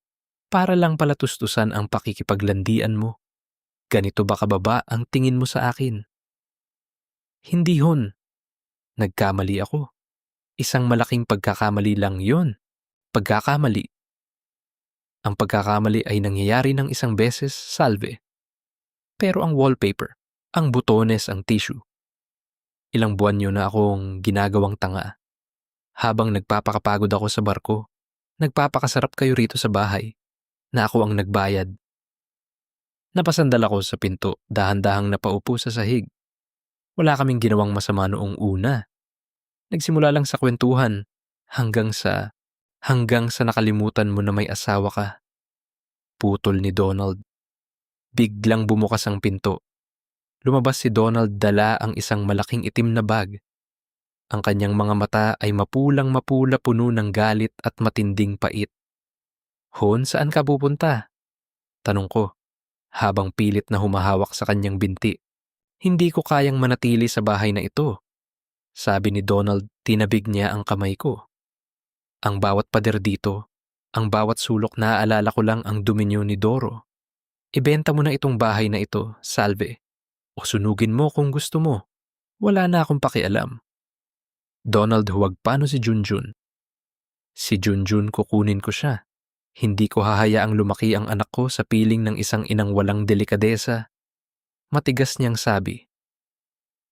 para lang palatustusan ang pakikipaglandian mo. Ganito ba kababa ang tingin mo sa akin? Hindi, Hon. Nagkamali ako. Isang malaking pagkakamali lang yon. Pagkakamali. Ang pagkakamali ay nangyayari ng isang beses, Salve. Pero ang wallpaper, ang butones, ang tissue. Ilang buwan nyo na akong ginagawang tanga. Habang nagpapakapagod ako sa barko, nagpapakasarap kayo rito sa bahay, na ako ang nagbayad. Napasandal ako sa pinto, dahan-dahang napaupo sa sahig. Wala kaming ginawang masama noong una. Nagsimula lang sa kwentuhan, hanggang sa nakalimutan mo na may asawa ka. Putol ni Donald. Biglang bumukas ang pinto. Lumabas si Donald, dala ang isang malaking itim na bag. Ang kanyang mga mata ay mapulang-mapula, puno ng galit at matinding pait. Hon, saan ka pupunta? Tanong ko, habang pilit na humahawak sa kanyang binti. Hindi ko kayang manatili sa bahay na ito. Sabi ni Donald, tinabig niya ang kamay ko. Ang bawat pader dito, ang bawat sulok, naaalala ko lang ang dominyo ni Doro. Ibenta mo na itong bahay na ito, Salve. O sunugin mo kung gusto mo. Wala na akong pakialam. Donald, huwag, paano si Junjun? Si Junjun, kukunin ko siya. Hindi ko hahayaang lumaki ang anak ko sa piling ng isang inang walang delikadesa. Matigas niyang sabi.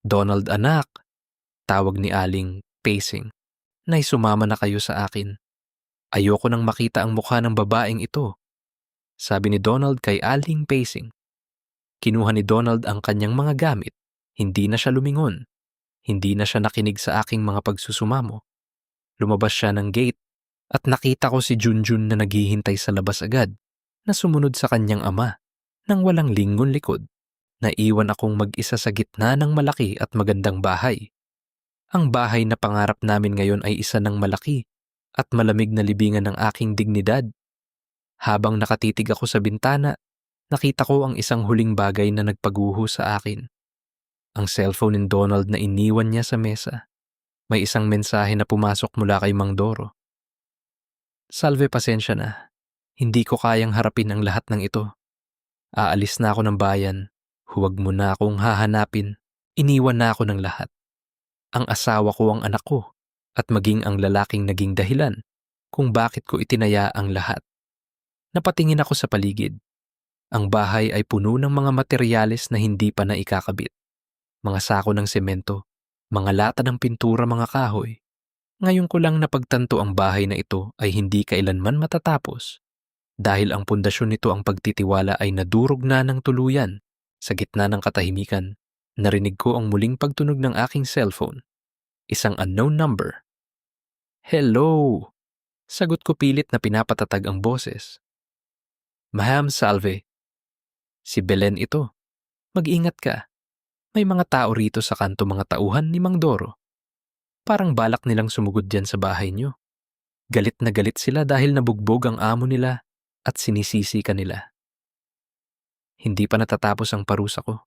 Donald, anak, tawag ni Aling Pasing. Nay, sumama na kayo sa akin. Ayoko nang makita ang mukha ng babaeng ito. Sabi ni Donald kay Aling Pasing. Kinuha ni Donald ang kanyang mga gamit. Hindi na siya lumingon. Hindi na siya nakinig sa aking mga pagsusumamo. Lumabas siya ng gate at nakita ko si Junjun na naghihintay sa labas agad, na sumunod sa kanyang ama nang walang lingon likod. Naiwan akong mag-isa sa gitna ng malaki at magandang bahay. Ang bahay na pangarap namin ngayon ay isa ng malaki at malamig na libingan ng aking dignidad. Habang nakatitig ako sa bintana, nakita ko ang isang huling bagay na nagpaguho sa akin. Ang cellphone ni Donald na iniwan niya sa mesa. May isang mensahe na pumasok mula kay Mang Doro. Salve, pasensya na. Hindi ko kayang harapin ang lahat ng ito. Aalis na ako ng bayan. Huwag mo na akong hahanapin. Iniwan na ako ng lahat. Ang asawa ko, ang anak ko, at maging ang lalaking naging dahilan kung bakit ko itinaya ang lahat. Napatingin ako sa paligid. Ang bahay ay puno ng mga materyales na hindi pa naikakabit. Mga sako ng semento, mga lata ng pintura, mga kahoy. Ngayon ko lang napagtanto ang bahay na ito ay hindi kailanman matatapos dahil ang pundasyon nito, ang pagtitiwala, ay nadurog na ng tuluyan. Sa gitna ng katahimikan, narinig ko ang muling pagtunog ng aking cellphone. Isang unknown number. Hello! Sagot ko pilit na pinapatatag ang boses. Ma'am Salve. Si Belen ito. Mag-ingat ka. May mga tao rito sa kanto, mga tauhan ni Mang Doro. Parang balak nilang sumugod dyan sa bahay niyo. Galit na galit sila dahil nabugbog ang amo nila at sinisisi ka nila. Hindi pa natatapos ang parusa ko.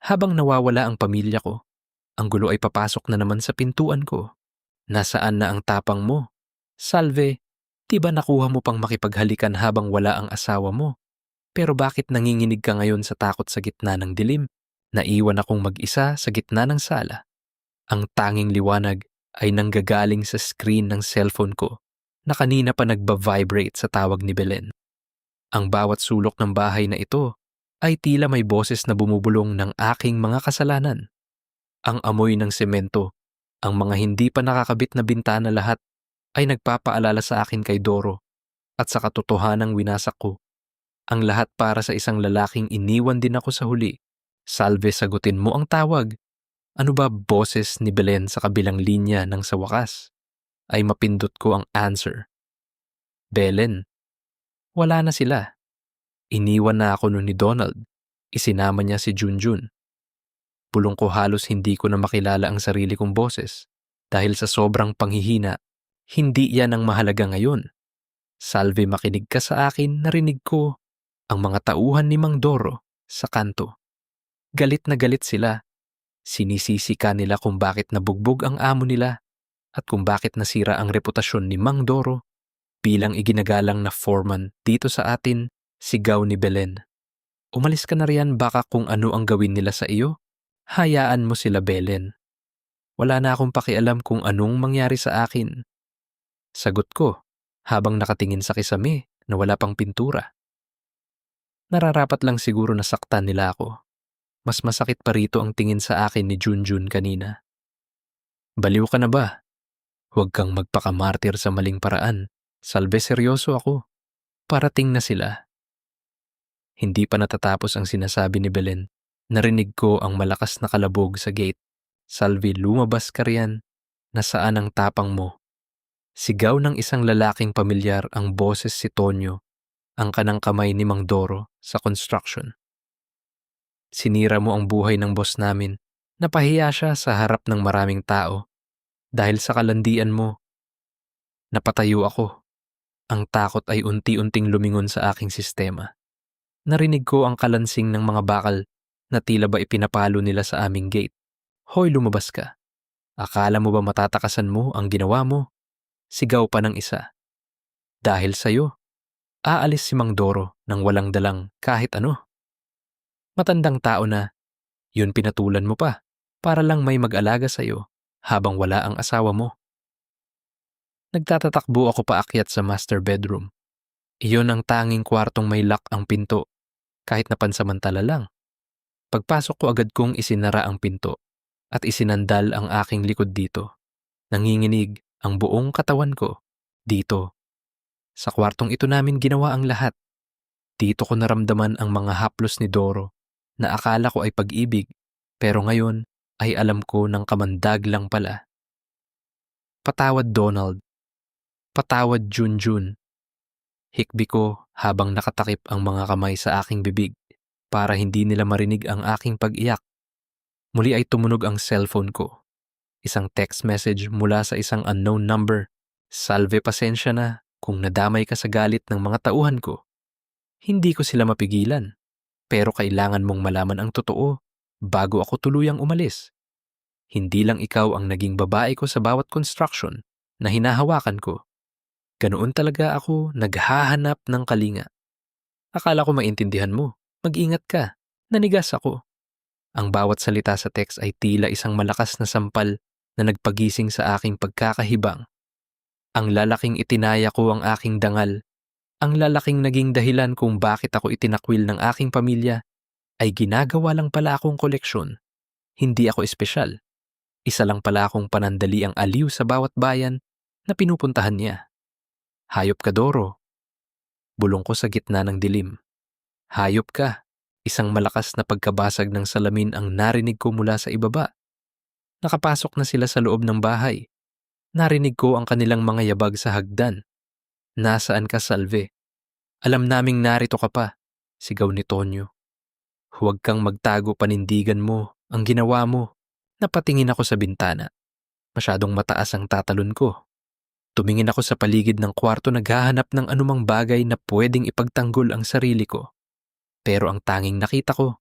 Habang nawawala ang pamilya ko, ang gulo ay papasok na naman sa pintuan ko. Nasaan na ang tapang mo? Salve, di ba nakuha mo pang makipaghalikan habang wala ang asawa mo? Pero bakit nanginginig ka ngayon sa takot sa gitna ng dilim? Naiwan akong mag-isa sa gitna ng sala. Ang tanging liwanag ay nanggagaling sa screen ng cellphone ko na kanina pa nagba-vibrate sa tawag ni Belen. Ang bawat sulok ng bahay na ito ay tila may boses na bumubulong ng aking mga kasalanan. Ang amoy ng semento, ang mga hindi pa nakakabit na bintana, lahat ay nagpapaalala sa akin kay Doro at sa katotohanang winasak ko. Ang lahat para sa isang lalaking iniwan din ako sa huli. Salve, sagutin mo ang tawag. Ano ba boses ni Belen sa kabilang linya nang sa wakas ay mapindot ko ang answer. Belen, wala na sila. Iniwan na ako nun ni Donald. Isinama niya si Junjun. Pulong ko, halos hindi ko na makilala ang sarili kong boses. Dahil sa sobrang panghihina, hindi yan ang mahalaga ngayon. Salve, makinig ka sa akin, narinig ko ang mga tauhan ni Mang Doro sa kanto. Galit na galit sila. Sinisisi ka nila kung bakit nabugbog ang amo nila at kung bakit nasira ang reputasyon ni Mang Doro bilang iginagalang na foreman dito sa atin. Sigaw ni Belen. Umalis ka na riyan, baka kung ano ang gawin nila sa iyo. Hayaan mo sila, Belen. Wala na akong pakialam kung anong mangyari sa akin. Sagot ko habang nakatingin sa kisame na wala pang pintura. Nararapat lang siguro na saktan nila ako. Mas masakit pa rito ang tingin sa akin ni Junjun kanina. Baliw ka na ba? Huwag kang magpakamartir sa maling paraan. Salve, seryoso ako. Parating na sila. Hindi pa natatapos ang sinasabi ni Belen. Narinig ko ang malakas na kalabog sa gate. Salve, lumabas ka riyan. Nasaan ang tapang mo? Sigaw ng isang lalaking pamilyar, ang boses si Tonyo, ang kanang kamay ni Mang Doro sa construction. Sinira mo ang buhay ng boss namin. Napahiya siya sa harap ng maraming tao. Dahil sa kalandian mo, napatayo ako. Ang takot ay unti-unting lumingon sa aking sistema. Narinig ko ang kalansing ng mga bakal na tila ba ipinapalo nila sa aming gate. Hoy, lumabas ka. Akala mo ba matatakasan mo ang ginawa mo? Sigaw pa ng isa. Dahil sa'yo, aalis si Mang Doro nang walang dalang kahit ano. Matandang tao na, yun pinatulan mo pa para lang may mag-alaga sa'yo habang wala ang asawa mo. Nagtatatakbo ako paakyat sa master bedroom. Iyon ang tanging kwartong may lock ang pinto, kahit na pansamantala lang. Pagpasok ko, agad kong isinara ang pinto at isinandal ang aking likod dito. Nanginginig ang buong katawan ko. Dito. Sa kwartong ito namin ginawa ang lahat. Dito ko naramdaman ang mga haplos ni Doro na akala ko ay pag-ibig, pero ngayon ay alam ko ng kamandag lang pala. Patawad, Donald. Patawad, Junjun. Hikbi ko habang nakatakip ang mga kamay sa aking bibig para hindi nila marinig ang aking pag-iyak. Muli ay tumunog ang cellphone ko. Isang text message mula sa isang unknown number. Salve, pasensya na kung nadamay ka sa galit ng mga tauhan ko. Hindi ko sila mapigilan, pero kailangan mong malaman ang totoo bago ako tuluyang umalis. Hindi lang ikaw ang naging babae ko sa bawat construction na hinahawakan ko. Ganoon talaga ako naghahanap ng kalinga. Akala ko maintindihan mo. Mag-ingat ka. Nanigas ako. Ang bawat salita sa text ay tila isang malakas na sampal na nagpagising sa aking pagkakahibang. Ang lalaking itinaya ko ang aking dangal. Ang lalaking naging dahilan kung bakit ako itinakwil ng aking pamilya ay ginagawa lang pala akong koleksyon. Hindi ako espesyal. Isa lang pala akong panandali ang aliw sa bawat bayan na pinupuntahan niya. Hayop ka, Doro. Bulong ko sa gitna ng dilim. Hayop ka. Isang malakas na pagkabasag ng salamin ang narinig ko mula sa ibaba. Nakapasok na sila sa loob ng bahay. Narinig ko ang kanilang mga yabag sa hagdan. Nasaan ka, Salve? Alam naming narito ka pa, sigaw ni Tonyo. Huwag kang magtago, panindigan mo ang ginawa mo. Napatingin ako sa bintana. Masyadong mataas ang tatalon ko. Tumingin ako sa paligid ng kwarto naghahanap ng anumang bagay na pwedeng ipagtanggol ang sarili ko. Pero ang tanging nakita ko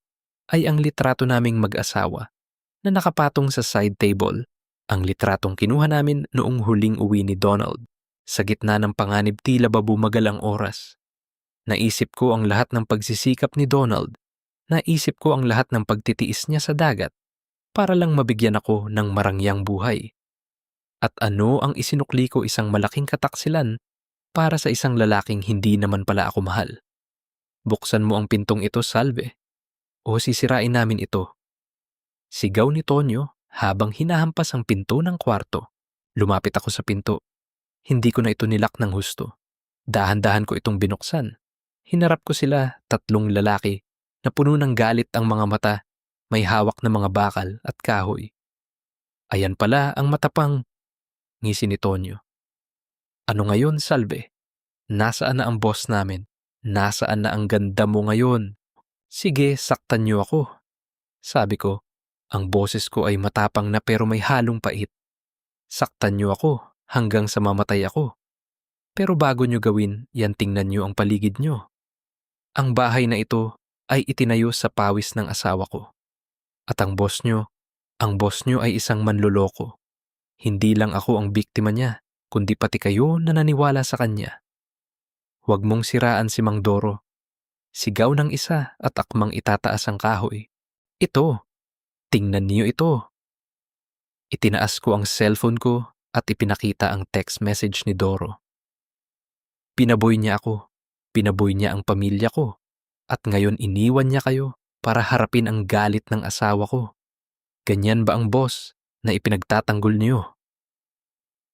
ay ang litrato naming mag-asawa na nakapatong sa side table. Ang litratong kinuha namin noong huling uwi ni Donald. Sa gitna ng panganib tila ba bumagal ang oras. Naisip ko ang lahat ng pagsisikap ni Donald. Naisip ko ang lahat ng pagtitiis niya sa dagat para lang mabigyan ako ng marangyang buhay. At ano ang isinukli ko isang malaking kataksilan para sa isang lalaking hindi naman pala ako mahal. Buksan mo ang pintong ito, Salve, o sisirain namin ito. Sigaw ni Tonyo habang hinahampas ang pinto ng kwarto. Lumapit ako sa pinto. Hindi ko na ito nilak ng husto. Dahan-dahan ko itong binuksan. Hinarap ko sila, tatlong lalaki, na puno ng galit ang mga mata, may hawak na mga bakal at kahoy. Ayan pala ang matapang, ngisi ni Tonyo. Ano ngayon, Salve? Nasaan na ang boss namin? Nasaan na ang ganda mo ngayon? Sige, saktan niyo ako. Sabi ko, ang boses ko ay matapang na pero may halong pait. Saktan niyo ako hanggang sa mamatay ako. Pero bago niyo gawin, yan tingnan niyo ang paligid niyo. Ang bahay na ito ay itinayo sa pawis ng asawa ko. At ang boss niyo ay isang manloloko. Hindi lang ako ang biktima niya, kundi pati kayo na naniwala sa kanya. Huwag mong siraan si Mang Doro. Sigaw ng isa at akmang itataas ang kahoy. Ito, tingnan niyo ito. Itinaas ko ang cellphone ko at ipinakita ang text message ni Doro. Pinaboy niya ako, pinaboy niya ang pamilya ko, at ngayon iniwan niya kayo para harapin ang galit ng asawa ko. Ganyan ba ang boss na ipinagtatanggol niyo?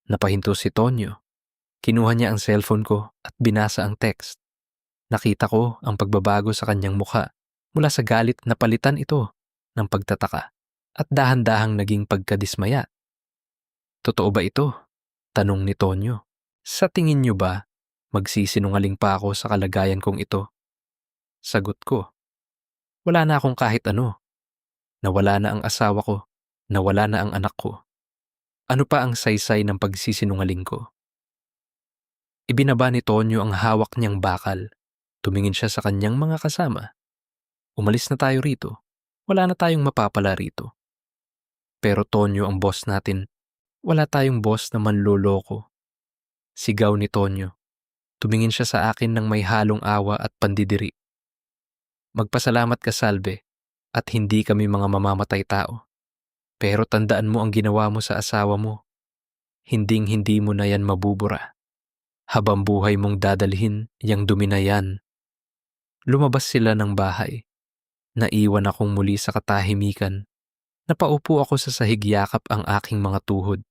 Napahinto si Tonyo. Kinuha niya ang cellphone ko at binasa ang text. Nakita ko ang pagbabago sa kanyang mukha mula sa galit na palitan ito ng pagtataka at dahan-dahang naging pagkadismaya. Totoo ba ito? Tanong ni Tonyo. Sa tingin niyo ba, magsisinungaling pa ako sa kalagayan kong ito? Sagot ko. Wala na akong kahit ano. Nawala na ang asawa ko. Nawala na ang anak ko. Ano pa ang saysay ng pagsisinungaling ko? Ibinaba ni Tonyo ang hawak niyang bakal. Tumingin siya sa kanyang mga kasama. Umalis na tayo rito. Wala na tayong mapapala rito. Pero Tonyo ang boss natin. Wala tayong boss na manloloko. Sigaw ni Tonyo. Tumingin siya sa akin ng may halong awa at pandidiri. Magpasalamat ka, Salve, at hindi kami mga mamamatay tao. Pero tandaan mo ang ginawa mo sa asawa mo. Hinding-hindi mo na yan mabubura. Habang buhay mong dadalhin yang dumi na yan. Lumabas sila ng bahay. Naiwan akong muli sa katahimikan. Napaupo ako sa sahig, yakap ang aking mga tuhod.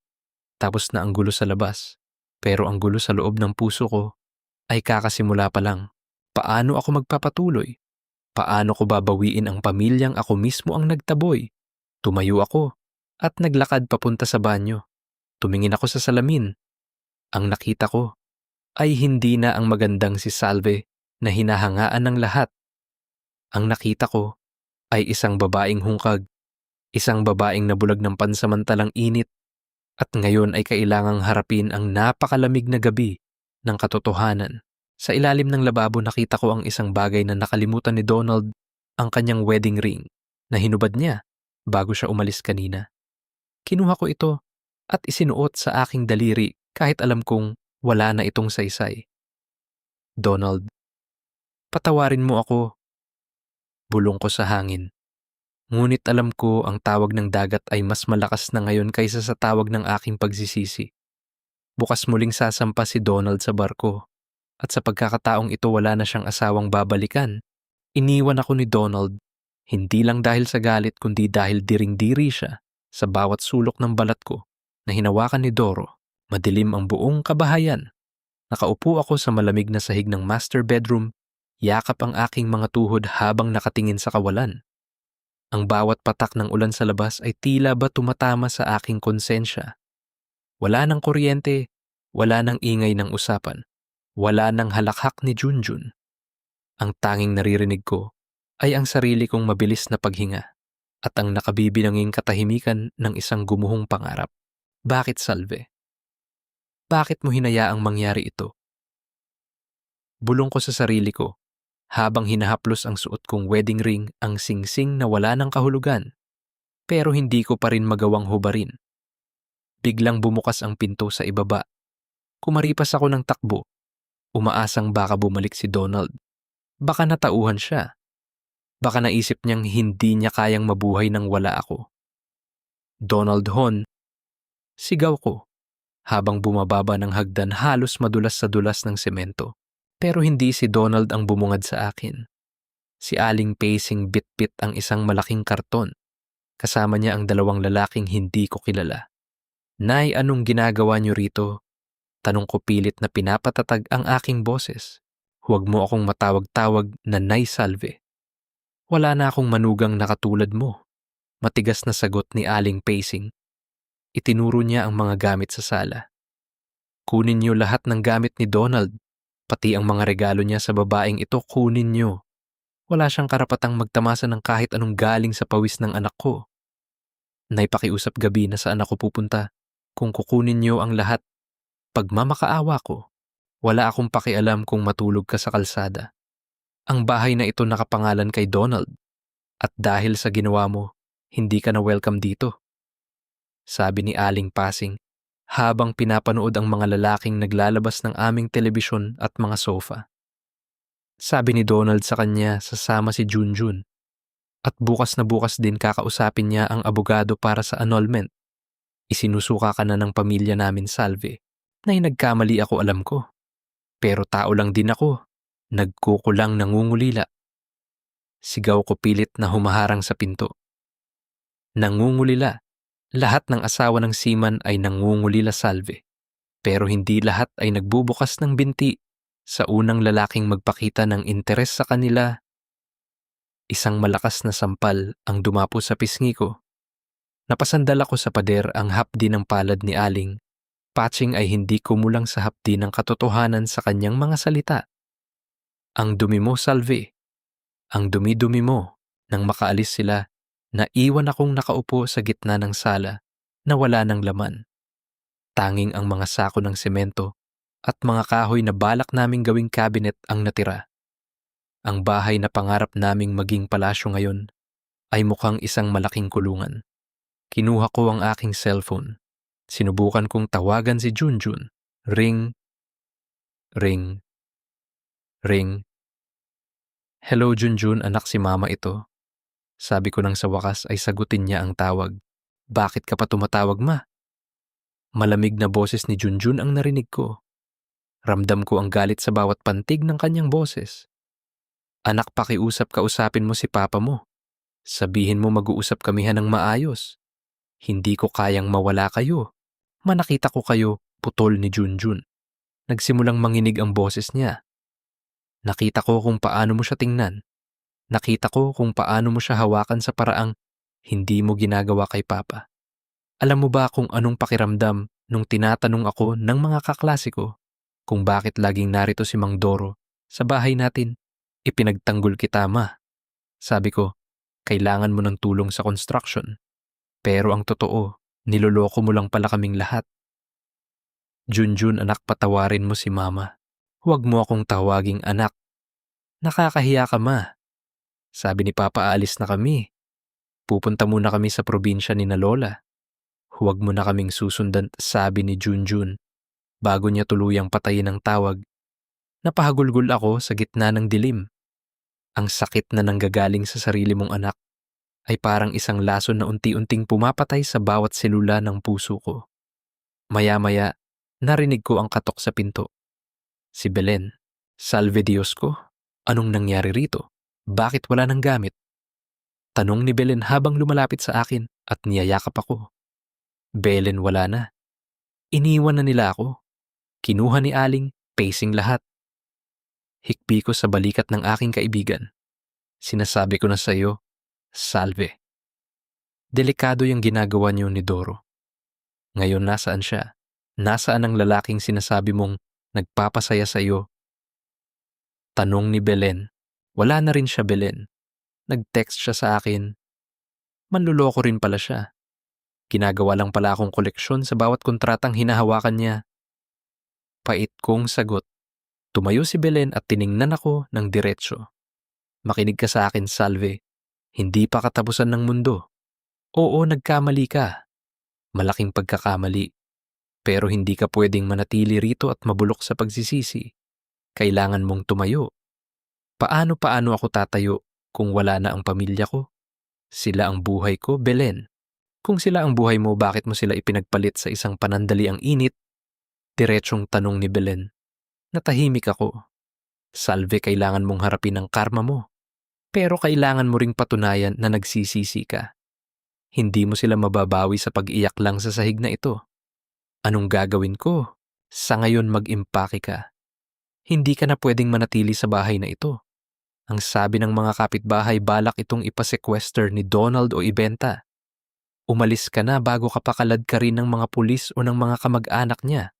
Tapos na ang gulo sa labas. Pero ang gulo sa loob ng puso ko ay kakasimula pa lang. Paano ako magpapatuloy? Paano ko babawiin ang pamilyang ako mismo ang nagtaboy? Tumayo ako at naglakad papunta sa banyo. Tumingin ako sa salamin. Ang nakita ko ay hindi na ang magandang si Salve na hinahangaan ng lahat. Ang nakita ko ay isang babaeng hungkag, isang babaeng nabulag ng pansamantalang init, at ngayon ay kailangang harapin ang napakalamig na gabi ng katotohanan. Sa ilalim ng lababo nakita ko ang isang bagay na nakalimutan ni Donald, ang kanyang wedding ring na hinubad niya bago siya umalis kanina. Kinuha ko ito at isinuot sa aking daliri kahit alam kong wala na itong saysay. Donald, patawarin mo ako. Bulong ko sa hangin. Ngunit alam ko ang tawag ng dagat ay mas malakas na ngayon kaysa sa tawag ng aking pagsisisi. Bukas muling sasampa si Donald sa barko. At sa pagkakataong ito wala na siyang asawang babalikan. Iniwan ako ni Donald, hindi lang dahil sa galit kundi dahil diring-diri siya sa bawat sulok ng balat ko na hinawakan ni Doro. Madilim ang buong kabahayan. Nakaupo ako sa malamig na sahig ng master bedroom, yakap ang aking mga tuhod habang nakatingin sa kawalan. Ang bawat patak ng ulan sa labas ay tila ba tumatama sa aking konsensya. Wala nang kuryente, wala nang ingay ng usapan. Wala nang halakhak ni Junjun. Ang tanging naririnig ko ay ang sarili kong mabilis na paghinga at ang nakabibinanging katahimikan ng isang gumuhong pangarap. Bakit, Salve? Bakit mo hinayaang mangyari ito? Bulong ko sa sarili ko habang hinahaplos ang suot kong wedding ring ang singsing na wala ng kahulugan. Pero hindi ko pa rin magawang hubarin. Biglang bumukas ang pinto sa ibaba. Kumaripas ako ng takbo. Umaasang baka bumalik si Donald. Baka natauhan siya. Baka naisip niyang hindi niya kayang mabuhay nang wala ako. Donald Hon, sigaw ko. Habang bumababa ng hagdan halos madulas sa dulas ng semento. Pero hindi si Donald ang bumungad sa akin. Si Aling Pacing bit-bit ang isang malaking karton. Kasama niya ang dalawang lalaking hindi ko kilala. Nay, anong ginagawa niyo rito? Tanong ko pilit na pinapatatag ang aking boses. Huwag mo akong matawag-tawag na Nay Salve. Wala na akong manugang na katulad mo. Matigas na sagot ni Aling Pacing. Itinuro niya ang mga gamit sa sala. Kunin niyo lahat ng gamit ni Donald. Pati ang mga regalo niya sa babaeng ito kunin niyo. Wala siyang karapatang magtamasa ng kahit anong galing sa pawis ng anak ko. Naipakiusap gabi na saan ako pupunta. Kung kukunin niyo ang lahat, pagmamakaawa ko, wala akong pakialam kung matulog ka sa kalsada. Ang bahay na ito nakapangalan kay Donald. At dahil sa ginawa mo, hindi ka na welcome dito. Sabi ni Aling Pasing habang pinapanood ang mga lalaking naglalabas ng aming telebisyon at mga sofa. Sabi ni Donald sa kanya sasama si Junjun at bukas na bukas din kakausapin niya ang abogado para sa annulment. Isinusuka ka na ng pamilya namin, Salve, na nagkamali ako alam ko. Pero tao lang din ako, nagkukulang nangungulila. Sigaw ko pilit na humaharang sa pinto. Nangungulila. Lahat ng asawa ng seaman ay nangungulila, Salve. Pero hindi lahat ay nagbubukas ng binti sa unang lalaking magpakita ng interes sa kanila. Isang malakas na sampal ang dumapo sa pisngi ko. Napasandal ako sa pader ang hapdi ng palad ni Aling. Patching ay hindi kumulang sa hapdi ng katotohanan sa kanyang mga salita. Ang dumi mo, Salve. Ang dumi-dumi mo. Nang makaalis sila, naiwan akong nakaupo sa gitna ng sala na wala ng laman. Tanging ang mga sako ng semento at mga kahoy na balak naming gawing cabinet ang natira. Ang bahay na pangarap naming maging palasyo ngayon ay mukhang isang malaking kulungan. Kinuha ko ang aking cellphone. Sinubukan kong tawagan si Junjun. Ring, ring, ring. Hello Junjun, anak, si mama ito. Sabi ko nang sa wakas ay sagutin niya ang tawag. Bakit ka pa tumatawag, ma? Malamig na boses ni Junjun ang narinig ko. Ramdam ko ang galit sa bawat pantig ng kanyang boses. Anak, pakiusap-kausapin mo si papa mo. Sabihin mo mag-uusap kamihan ng maayos. Hindi ko kayang mawala kayo. Manakita ko kayo, putol ni Junjun. Nagsimulang manginig ang boses niya. Nakita ko kung paano mo siya tingnan. Nakita ko kung paano mo siya hawakan sa paraang hindi mo ginagawa kay papa. Alam mo ba kung anong pakiramdam nung tinatanong ako ng mga kaklase ko kung bakit laging narito si Mang Doro sa bahay natin? Ipinagtanggol kita, ma. Sabi ko, kailangan mo ng tulong sa construction. Pero ang totoo, niloloko mo lang pala kaming lahat. Junjun, anak, patawarin mo si mama. Huwag mo akong tawaging anak. Nakakahiya ka, ma. Sabi ni papa, aalis na kami. Pupunta muna kami sa probinsya ni na Lola. Huwag mo na kaming susundan, sabi ni Junjun. Bago niya tuluyang patayin ang tawag, napahagulgol ako sa gitna ng dilim. Ang sakit na nanggagaling sa sarili mong anak ay parang isang lason na unti-unting pumapatay sa bawat selula ng puso ko. Maya-maya, narinig ko ang katok sa pinto. Si Belen. Salve Diyos ko, anong nangyari rito? Bakit wala ng gamit? Tanong ni Belen habang lumalapit sa akin at niyayakap ako. Belen, wala na. Iniwan na nila ako. Kinuha ni Aling, Pacing lahat. Hikbi ko sa balikat ng aking kaibigan. Sinasabi ko na sa iyo, Salve. Delikado yung ginagawa niyo ni Doro. Ngayon nasaan siya? Nasaan ang lalaking sinasabi mong nagpapasaya sa iyo? Tanong ni Belen. Wala na rin siya, Belen. Nag-text siya sa akin. Manluloko rin pala siya. Ginagawa lang pala akong koleksyon sa bawat kontratang hinahawakan niya. pait kong sagot. Tumayo si Belen at tiningnan ako ng diretsyo. Makinig ka sa akin, Salve. Hindi pa katapusan ng mundo. Oo, nagkamali ka. Malaking pagkakamali. Pero hindi ka pwedeng manatili rito at mabulok sa pagsisisi. Kailangan mong tumayo. Paano ako tatayo kung wala na ang pamilya ko? Sila ang buhay ko, Belen. Kung sila ang buhay mo, bakit mo sila ipinagpalit sa isang panandaliang init? Diretsyong tanong ni Belen. Natahimik ako. Salve, kailangan mong harapin ang karma mo. Pero kailangan mo ring patunayan na nagsisisi ka. Hindi mo sila mababawi sa pag-iyak lang sa sahig na ito. Anong gagawin ko? Sa ngayon mag-impake ka. Hindi ka na pwedeng manatili sa bahay na ito. Ang sabi ng mga kapitbahay, balak itong ipasequester ni Donald o ibenta. Umalis ka na bago ka pakalad ka rin ng mga pulis o ng mga kamag-anak niya.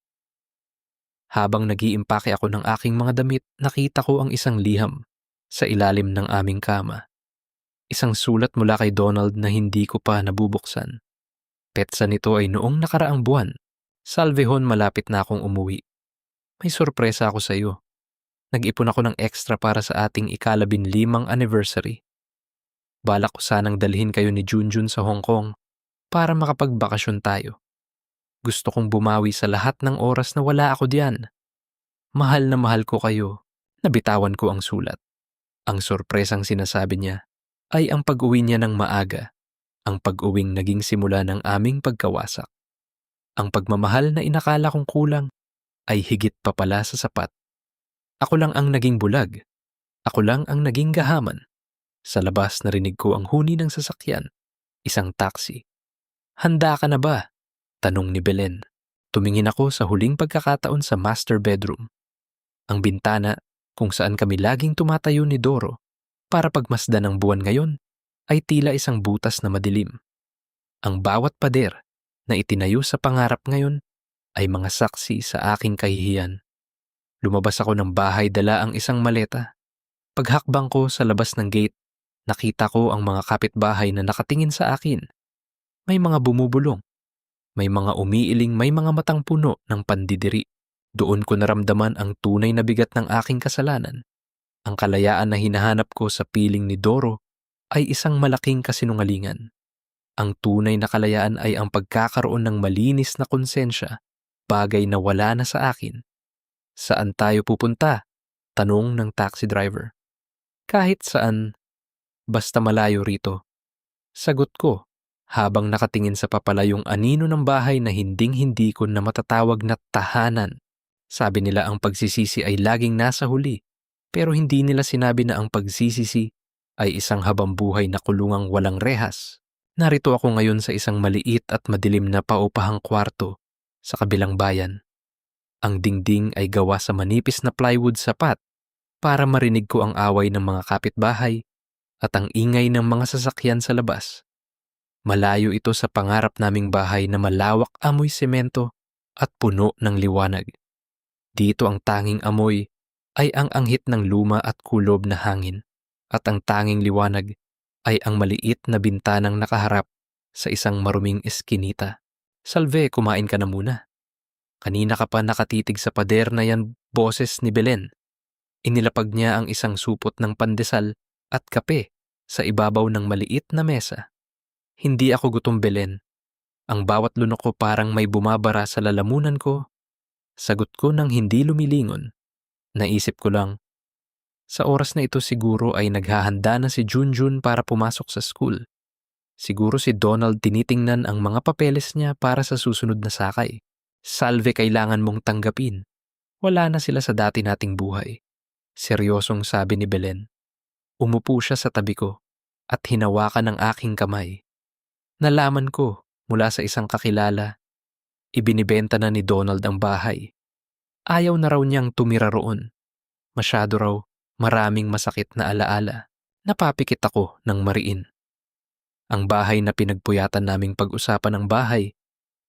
Habang nag-iimpake ako ng aking mga damit, nakita ko ang isang liham sa ilalim ng aming kama. Isang sulat mula kay Donald na hindi ko pa nabubuksan. Petsa nito ay noong nakaraang buwan. Salvehon, malapit na akong umuwi. May sorpresa ako sa iyo. Nag-ipon ako ng extra para sa ating ika-15 anniversary. Balak ko sanang dalhin kayo ni Junjun sa Hong Kong para makapagbakasyon tayo. Gusto kong bumawi sa lahat ng oras na wala ako diyan. Mahal na mahal ko kayo. Nabitawan ko ang sulat. Ang sorpresang sinasabi niya ay ang pag-uwi niya ng maaga, ang pag-uwing naging simula ng aming pagkawasak. Ang pagmamahal na inakala kong kulang ay higit pa pala sa sapat. Ako lang ang naging bulag. Ako lang ang naging gahaman. Sa labas narinig ko ang huni ng sasakyan, isang taxi. Handa ka na ba? Tanong ni Belen. Tumingin ako sa huling pagkakataon sa master bedroom. Ang bintana kung saan kami laging tumatayo ni Doro para pagmasdan ng buwan ngayon ay tila isang butas na madilim. Ang bawat pader na itinayo sa pangarap ngayon ay mga saksi sa aking kahihiyan. Lumabas ako ng bahay, dala ang isang maleta. Paghakbang ko sa labas ng gate, nakita ko ang mga kapitbahay na nakatingin sa akin. May mga bumubulong, may mga umiiling, may mga matang puno ng pandidiri. Doon ko naramdaman ang tunay na bigat ng aking kasalanan. Ang kalayaan na hinahanap ko sa piling ni Doro ay isang malaking kasinungalingan. Ang tunay na kalayaan ay ang pagkakaroon ng malinis na konsensya, bagay na wala na sa akin. Saan tayo pupunta? Tanong ng taxi driver. Kahit saan, basta malayo rito. Sagot ko, habang nakatingin sa papalayong anino ng bahay na hinding-hindi ko na matatawag na tahanan. Sabi nila ang pagsisisi ay laging nasa huli, pero hindi nila sinabi na ang pagsisisi ay isang habambuhay na kulungang walang rehas. Narito ako ngayon sa isang maliit at madilim na paupahang kwarto sa kabilang bayan. Ang dingding ay gawa sa manipis na plywood sapat para marinig ko ang away ng mga kapitbahay at ang ingay ng mga sasakyan sa labas. Malayo ito sa pangarap naming bahay na malawak, amoy semento at puno ng liwanag. Dito ang tanging amoy ay ang anghit ng luma at kulob na hangin, at ang tanging liwanag ay ang maliit na bintanang nakaharap sa isang maruming eskinita. Salve, kumain ka na muna. Kanina ka pa nakatitig sa pader na yan, boses ni Belen. Inilapag niya ang isang supot ng pandesal at kape sa ibabaw ng maliit na mesa. Hindi ako gutom, Belen. Ang bawat lunok ko parang may bumabara sa lalamunan ko. Sagot ko nang hindi lumilingon. Naisip ko lang, sa oras na ito siguro ay naghahanda na si Junjun para pumasok sa school. Siguro si Donald tinitingnan ang mga papeles niya para sa susunod na sakay. Salve, kailangan mong tanggapin. Wala na sila sa dati nating buhay. Seryosong sabi ni Belen. Umupo siya sa tabi ko at hinawakan ang aking kamay. Nalaman ko mula sa isang kakilala, ibinibenta na ni Donald ang bahay. Ayaw na raw niyang tumira roon. Masyado raw maraming masakit na alaala. Napapikit ako ng mariin. Ang bahay na pinagpuyatan naming pag-usapan ng bahay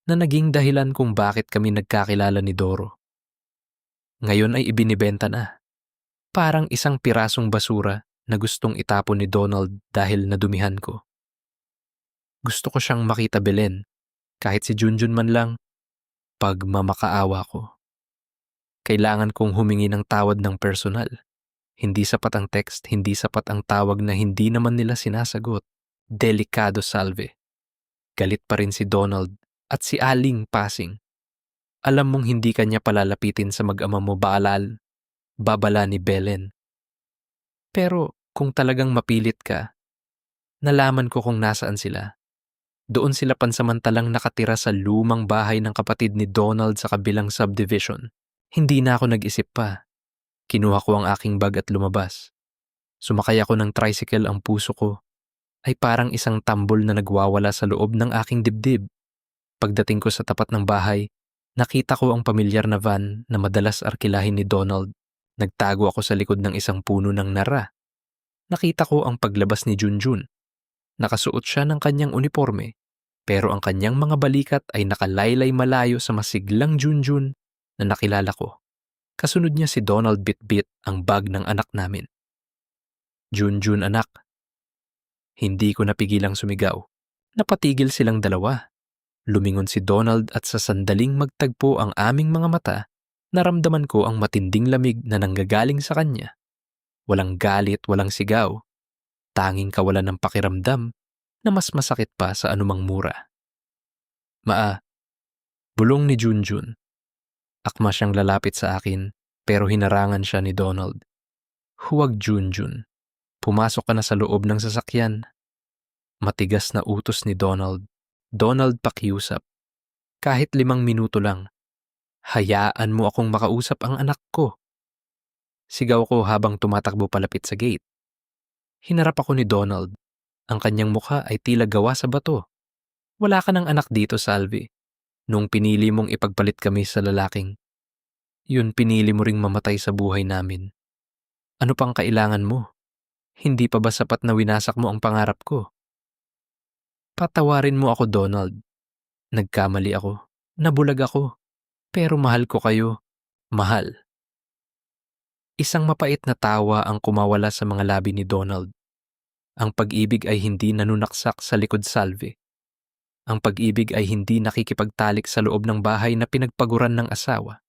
na naging dahilan kung bakit kami nagkakilala ni Doro. Ngayon ay ibinibenta na. Parang isang pirasong basura na gustong itapon ni Donald dahil nadumihan ko. Gusto ko siyang makita, Belen, kahit si Junjun man lang, pag mamakaawa ko. Kailangan kong humingi ng tawad ng personal. Hindi sapat ang text, hindi sapat ang tawag na hindi naman nila sinasagot. Delikado, Salve. Galit pa rin si Donald at si Aling Pasing. Alam mong hindi kanya palalapitin sa mag-ama mo babala ni Belen. Pero kung talagang mapilit ka, nalaman ko kung nasaan sila. Doon sila pansamantalang nakatira sa lumang bahay ng kapatid ni Donald sa kabilang subdivision. Hindi na ako nag-isip pa. Kinuha ko ang aking bag at lumabas. Sumakay ako ng tricycle, ang puso ko ay parang isang tambol na nagwawala sa loob ng aking dibdib. Pagdating ko sa tapat ng bahay, nakita ko ang pamilyar na van na madalas arkilahin ni Donald. Nagtago ako sa likod ng isang puno ng nara. Nakita ko ang paglabas ni Junjun. Nakasuot siya ng kanyang uniforme, pero ang kanyang mga balikat ay nakalaylay malayo sa masiglang Junjun na nakilala ko. Kasunod niya si Donald bitbit ang bag ng anak namin. Junjun, anak. Hindi ko napigilang sumigaw. Napatigil silang dalawa. Lumingon si Donald at sa sandaling magtagpo ang aming mga mata, naramdaman ko ang matinding lamig na nanggagaling sa kanya. Walang galit, walang sigaw. Tanging kawalan ng pakiramdam na mas masakit pa sa anumang mura. Bulong ni Junjun. Akma siyang lalapit sa akin, pero hinarangan siya ni Donald. Huwag, Junjun. Pumasok ka na sa loob ng sasakyan. Matigas na utos ni Donald. Donald, pakiusap. Kahit 5 minuto lang. Hayaan mo akong makausap ang anak ko. Sigaw ko habang tumatakbo palapit sa gate. Hinarap ako ni Donald. Ang kanyang mukha ay tila gawa sa bato. Wala ka ng anak dito, Salvi. Nung pinili mong ipagpalit kami sa lalaking, yun pinili mo ring mamatay sa buhay namin. Ano pang kailangan mo? Hindi pa ba sapat na winasak mo ang pangarap ko? Patawarin mo ako, Donald. Nagkamali ako. Nabulag ako. Pero mahal ko kayo. Mahal. Isang mapait na tawa ang kumawala sa mga labi ni Donald. Ang pag-ibig ay hindi nanunaksak sa likod, Salve. Ang pag-ibig ay hindi nakikipagtalik sa loob ng bahay na pinagpaguran ng asawa.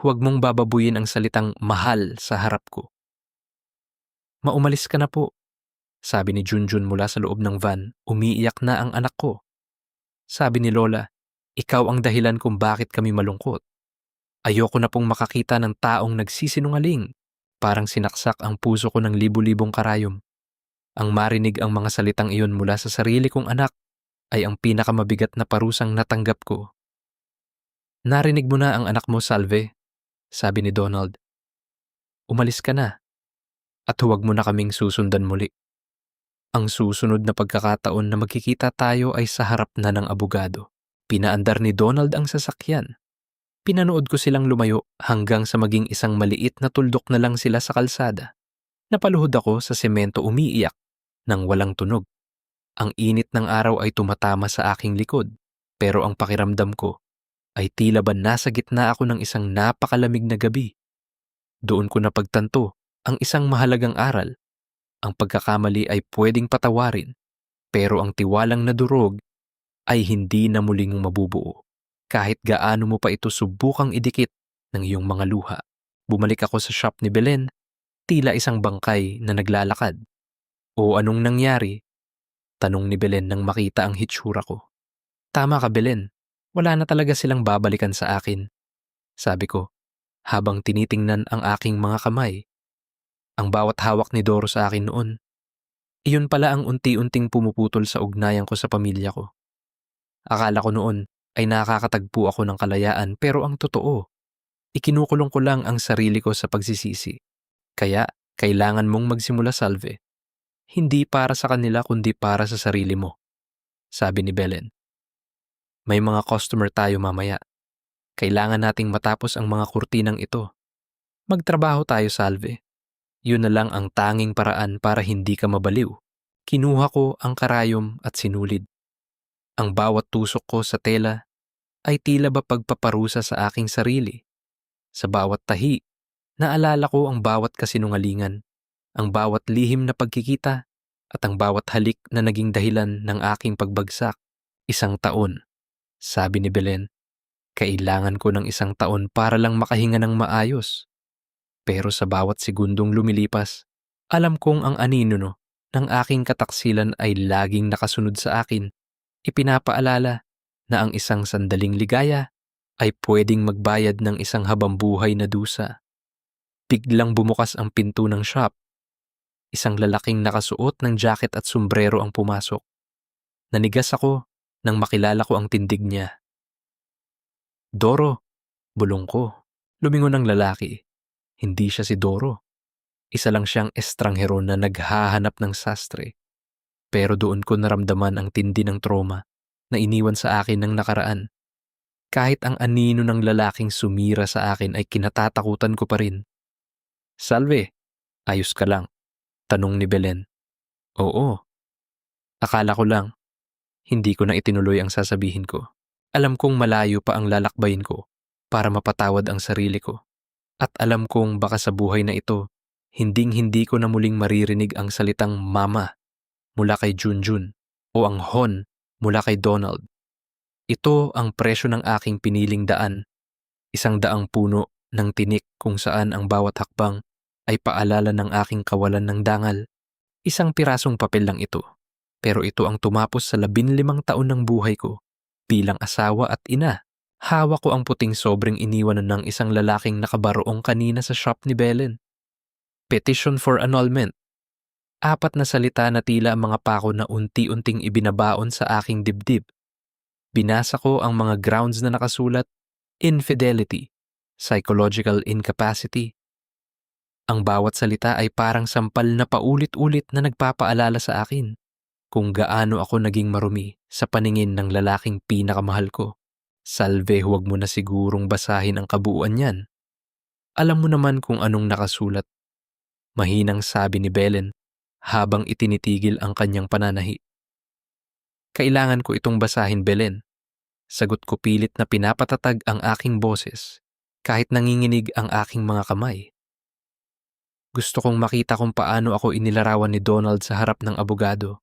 Huwag mong bababuyin ang salitang mahal sa harap ko. Maumalis ka na po, sabi ni Junjun mula sa loob ng van. Umiiyak na ang anak ko. Sabi ni Lola, ikaw ang dahilan kung bakit kami malungkot. Ayoko na pong makakita ng taong nagsisinungaling. Parang sinaksak ang puso ko ng libu-libong karayom. Ang marinig ang mga salitang iyon mula sa sarili kong anak ay ang pinakamabigat na parusang natanggap ko. Narinig mo na ang anak mo, Salve, sabi ni Donald. Umalis ka na at huwag mo na kaming susundan muli. Ang susunod na pagkakataon na magkikita tayo ay sa harap na ng abogado. Pinaandar ni Donald ang sasakyan. Pinanood ko silang lumayo hanggang sa maging isang maliit na tuldok na lang sila sa kalsada. Napaluhod ako sa semento umiiyak nang walang tunog. Ang init ng araw ay tumatama sa aking likod, pero ang pakiramdam ko ay tila ba nasa gitna ako ng isang napakalamig na gabi. Doon ko napagtanto ang isang mahalagang aral. Ang pagkakamali ay pwedeng patawarin, pero ang tiwalang nadurog ay hindi na muling mabubuo. Kahit gaano mo pa ito subukang idikit ng iyong mga luha. Bumalik ako sa shop ni Belen, tila isang bangkay na naglalakad. O anong nangyari? Tanong ni Belen nang makita ang hitsura ko. Tama ka, Belen. Wala na talaga silang babalikan sa akin. Sabi ko, habang tinitingnan ang aking mga kamay. Ang bawat hawak ni Doro sa akin noon. Iyon pala ang unti-unting pumuputol sa ugnayan ko sa pamilya ko. Akala ko noon ay nakakatagpo ako ng kalayaan, pero ang totoo, ikinukulong ko lang ang sarili ko sa pagsisisi. Kaya, kailangan mong magsimula, Salve. Hindi para sa kanila kundi para sa sarili mo, sabi ni Belen. May mga customer tayo mamaya. Kailangan nating matapos ang mga kurtinang ito. Magtrabaho tayo, Salve. Yun na lang ang tanging paraan para hindi ka mabaliw. Kinuha ko ang karayom at sinulid. Ang bawat tusok ko sa tela ay tila ba pagpaparusa sa aking sarili. Sa bawat tahi, naalala ko ang bawat kasinungalingan, ang bawat lihim na pagkikita, at ang bawat halik na naging dahilan ng aking pagbagsak. 1 taon, sabi ni Belen. Kailangan ko ng 1 taon para lang makahinga ng maayos. Pero sa bawat segundong lumilipas, alam kong ang anino ng aking kataksilan ay laging nakasunod sa akin. Ipinapaalala na ang isang sandaling ligaya ay pwedeng magbayad ng isang habambuhay na dusa. Biglang bumukas ang pinto ng shop. Isang lalaking nakasuot ng jacket at sombrero ang pumasok. Nanigas ako nang makilala ko ang tindig niya. Doro, bulong ko. Lumingon ang lalaki. Hindi siya si Doro. Isa lang siyang estranghero na naghahanap ng sastre. Pero doon ko naramdaman ang tindi ng trauma na iniwan sa akin ng nakaraan. Kahit ang anino ng lalaking sumira sa akin ay kinatatakutan ko pa rin. Salve, ayos ka lang? Tanong ni Belen. Oo. Akala ko lang. Hindi ko na itinuloy ang sasabihin ko. Alam kong malayo pa ang lalakbayin ko para mapatawad ang sarili ko. At alam kong baka sa buhay na ito, hinding-hindi ko na muling maririnig ang salitang mama mula kay Junjun o ang hon mula kay Donald. Ito ang presyo ng aking piniling daan. 100 puno ng tinik kung saan ang bawat hakbang ay paalala ng aking kawalan ng dangal. 1 pirasong papel lang ito. Pero ito ang tumapos sa 15 taon ng buhay ko. Bilang asawa at ina, hawak ko ang puting sobrang iniwanan ng isang lalaking nakabaroong kanina sa shop ni Belen. Petition for annulment. 4 na salita na tila ang mga pako na unti-unting ibinabaon sa aking dibdib. Binasa ko ang mga grounds na nakasulat: infidelity, psychological incapacity. Ang bawat salita ay parang sampal na paulit-ulit na nagpapaalala sa akin kung gaano ako naging marumi sa paningin ng lalaking pinakamahal ko. Salve, huwag mo na sigurong basahin ang kabuuan niyan. Alam mo naman kung anong nakasulat. Mahinang sabi ni Belen habang itinitigil ang kanyang pananahi. Kailangan ko itong basahin, Belen. Sagot ko pilit na pinapatatag ang aking boses kahit nanginginig ang aking mga kamay. Gusto kong makita kung paano ako inilarawan ni Donald sa harap ng abogado.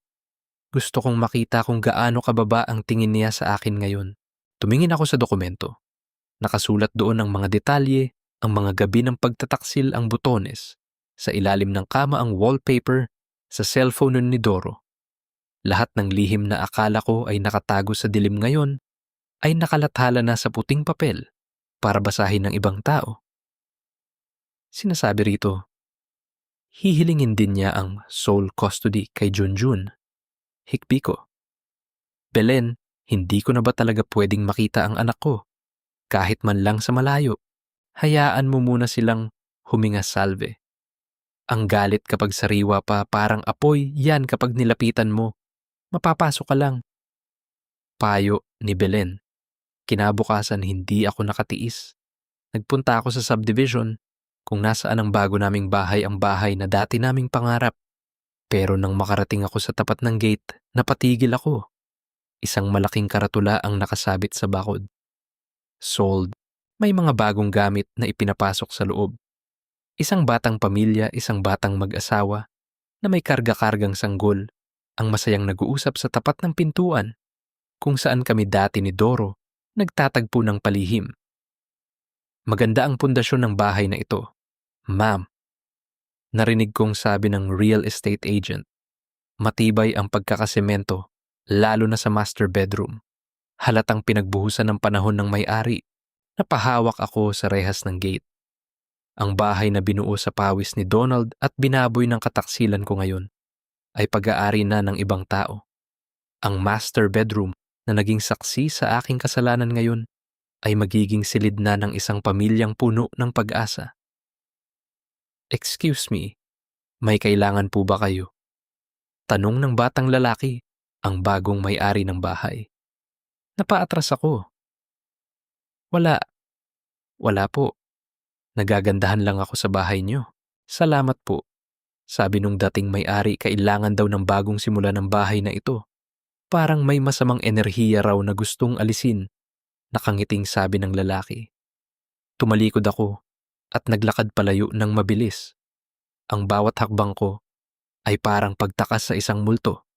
Gusto kong makita kung gaano kababa ang tingin niya sa akin ngayon. Tumingin ako sa dokumento. Nakasulat doon ang mga detalye, ang mga gabi ng pagtataksil, ang butones. Sa ilalim ng kama ang wallpaper, sa cellphone ni Doro. Lahat ng lihim na akala ko ay nakatago sa dilim ngayon ay nakalathala na sa puting papel para basahin ng ibang tao. Sinasabi rito, hihilingin din niya ang sole custody kay Junjun. Hikbi ko. Belen, hindi ko na ba talaga pwedeng makita ang anak ko? Kahit man lang sa malayo, hayaan mo muna silang huminga, salve. Ang galit kapag sariwa pa, parang apoy yan kapag nilapitan mo. Mapapasok ka lang. Payo ni Belen. Kinabukasan hindi ako nakatiis. Nagpunta ako sa subdivision kung nasaan ang bago naming bahay, ang bahay na dati naming pangarap. Pero nang makarating ako sa tapat ng gate, napatigil ako. Isang malaking karatula ang nakasabit sa bakod. Sold. May mga bagong gamit na ipinapasok sa loob. Isang batang pamilya, isang batang mag-asawa na may karga-kargang sanggol ang masayang nag-uusap sa tapat ng pintuan kung saan kami dati ni Doro nagtatagpo ng palihim. Maganda ang pundasyon ng bahay na ito, ma'am. Narinig kong sabi ng real estate agent. Matibay ang pagkakasemento, lalo na sa master bedroom. Halatang pinagbuhusan ng panahon ng may-ari. Napahawak ako sa rehas ng gate. Ang bahay na binuo sa pawis ni Donald at binaboy ng kataksilan ko ngayon ay pag-aari na ng ibang tao. Ang master bedroom na naging saksi sa aking kasalanan ngayon ay magiging silid na ng isang pamilyang puno ng pag-asa. Excuse me, may kailangan po ba kayo? Tanong ng batang lalaki, ang bagong may-ari ng bahay. Napaatras ako. Wala po. Nagagandahan lang ako sa bahay niyo. Salamat po. Sabi nung dating may-ari, kailangan daw ng bagong simula ng bahay na ito. Parang may masamang enerhiya raw na gustong alisin, nakangiting sabi ng lalaki. Tumalikod ako at naglakad palayo ng mabilis. Ang bawat hakbang ko ay parang pagtakas sa isang multo.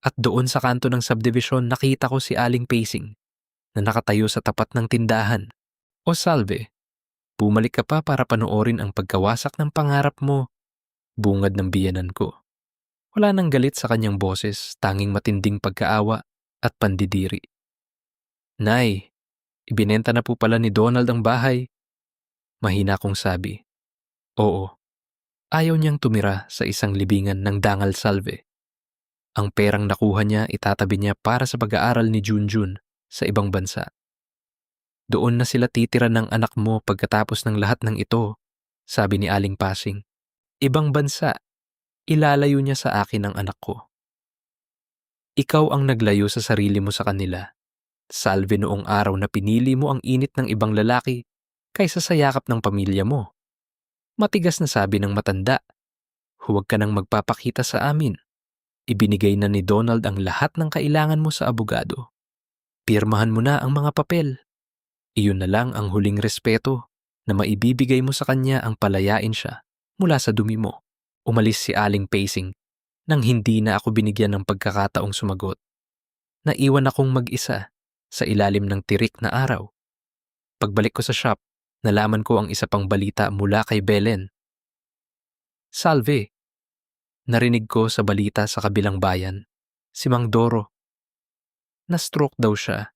At doon sa kanto ng subdivision nakita ko si Aling Pacing na nakatayo sa tapat ng tindahan. O Salve, bumalik ka pa para panoorin ang pagkawasak ng pangarap mo, bungad ng biyenan ko. Wala nang galit sa kanyang boses, tanging matinding pagkaawa at pandidiri. Nay, ibinenta na po pala ni Donald ang bahay. Mahina kong sabi. Oo. Ayaw niyang tumira sa isang libingan ng dangal Salve. Ang perang nakuha niya itatabi niya para sa pag-aaral ni Junjun sa ibang bansa. Doon na sila titira ng anak mo pagkatapos ng lahat ng ito, sabi ni Aling Pasing. Ibang bansa, ilalayo niya sa akin ang anak ko. Ikaw ang naglayo sa sarili mo sa kanila. Salve, noong araw na pinili mo ang init ng ibang lalaki kaysa sa yakap ng pamilya mo. Matigas na sabi ng matanda. Huwag ka nang magpapakita sa amin. Ibinigay na ni Donald ang lahat ng kailangan mo sa abogado. Pirmahan mo na ang mga papel. Iyon na lang ang huling respeto na maibibigay mo sa kanya ang palayain siya mula sa dumi mo. Umalis si Aling Pasing nang hindi na ako binigyan ng pagkakataong sumagot. Naiwan akong mag-isa sa ilalim ng tirik na araw. Pagbalik ko sa shop, nalaman ko ang isa pang balita mula kay Belen. Salve, narinig ko sa balita sa kabilang bayan, si Mang Doro. Na-stroke daw siya.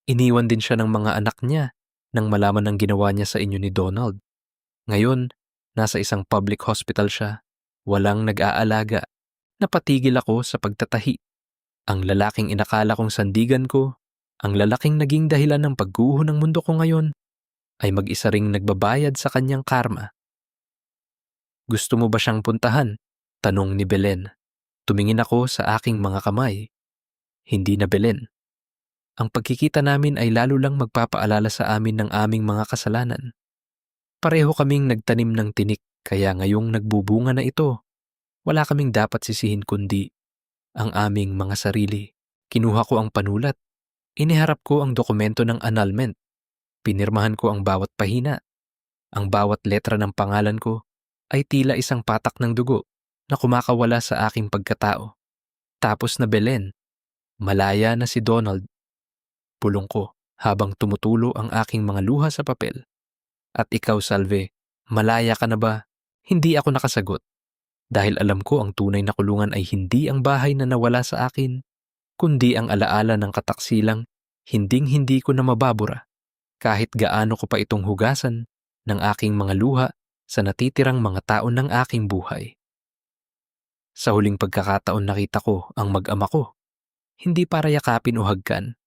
Iniwan din siya ng mga anak niya nang malaman ang ginawa niya sa inyo ni Donald. Ngayon, nasa isang public hospital siya. Walang nag-aalaga. Napatigil ako sa pagtatahi. Ang lalaking inakala kong sandigan ko, ang lalaking naging dahilan ng pagguho ng mundo ko ngayon, ay mag-isa ring nagbabayad sa kanyang karma. Gusto mo ba siyang puntahan? Tanong ni Belen. Tumingin ako sa aking mga kamay. Hindi na Belen. Ang pagkikita namin ay lalo lang magpapaalala sa amin ng aming mga kasalanan. Pareho kaming nagtanim ng tinik, kaya ngayong nagbubunga na ito, wala kaming dapat sisihin kundi ang aming mga sarili. Kinuha ko ang panulat. Iniharap ko ang dokumento ng annulment. Pinirmahan ko ang bawat pahina. Ang bawat letra ng pangalan ko ay tila isang patak ng dugo na kumakawala sa aking pagkatao. Tapos na Belen, malaya na si Donald. Pulong ko habang tumutulo ang aking mga luha sa papel. At ikaw, Salve, malaya ka na ba? Hindi ako nakasagot. Dahil alam ko ang tunay na kulungan ay hindi ang bahay na nawala sa akin, kundi ang alaala ng kataksilang hinding-hindi ko na mababura kahit gaano ko pa itong hugasan ng aking mga luha sa natitirang mga taon ng aking buhay. Sa huling pagkakataon nakita ko ang mag-ama ko, hindi para yakapin o hagkan,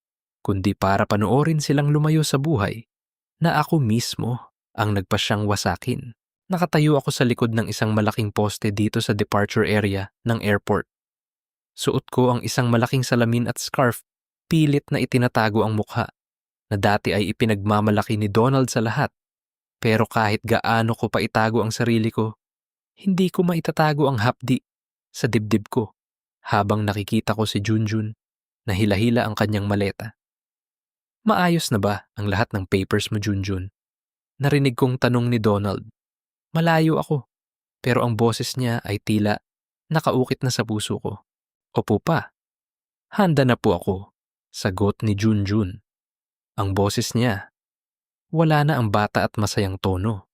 kundi para panoorin silang lumayo sa buhay na ako mismo ang nagpasyang wasakin. Nakatayo ako sa likod ng isang malaking poste dito sa departure area ng airport. Suot ko ang isang malaking salamin at scarf, pilit na itinatago ang mukha, na dati ay ipinagmamalaki ni Donald sa lahat. Pero kahit gaano ko pa itago ang sarili ko, hindi ko maitatago ang hapdi sa dibdib ko habang nakikita ko si Junjun na hila-hila ang kanyang maleta. Maayos na ba ang lahat ng papers mo, Junjun? Narinig kong tanong ni Donald. Malayo ako, pero ang boses niya ay tila nakaukit na sa puso ko. Opo pa. Handa na po ako, sagot ni Junjun. Ang boses niya, wala na ang bata at masayang tono.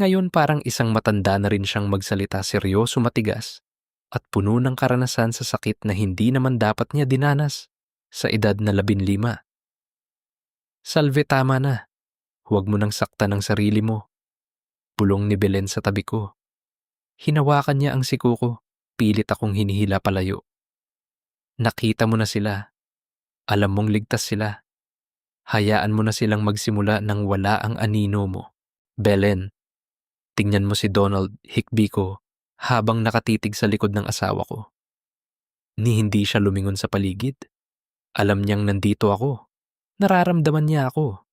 Ngayon parang isang matanda na rin siyang magsalita, seryoso, matigas, at puno ng karanasan sa sakit na hindi naman dapat niya dinanas sa edad na 15. Salve, tama na. Huwag mo nang saktan ang sarili mo. Pulong ni Belen sa tabi ko. Hinawakan niya ang siko ko, pilit akong hinihila palayo. Nakita mo na sila. Alam mong ligtas sila. Hayaan mo na silang magsimula nang wala ang anino mo. Belen, tingnan mo si Donald, hikbi ko, habang nakatitig sa likod ng asawa ko. Ni hindi siya lumingon sa paligid. Alam niyang nandito ako. Nararamdaman niya ako.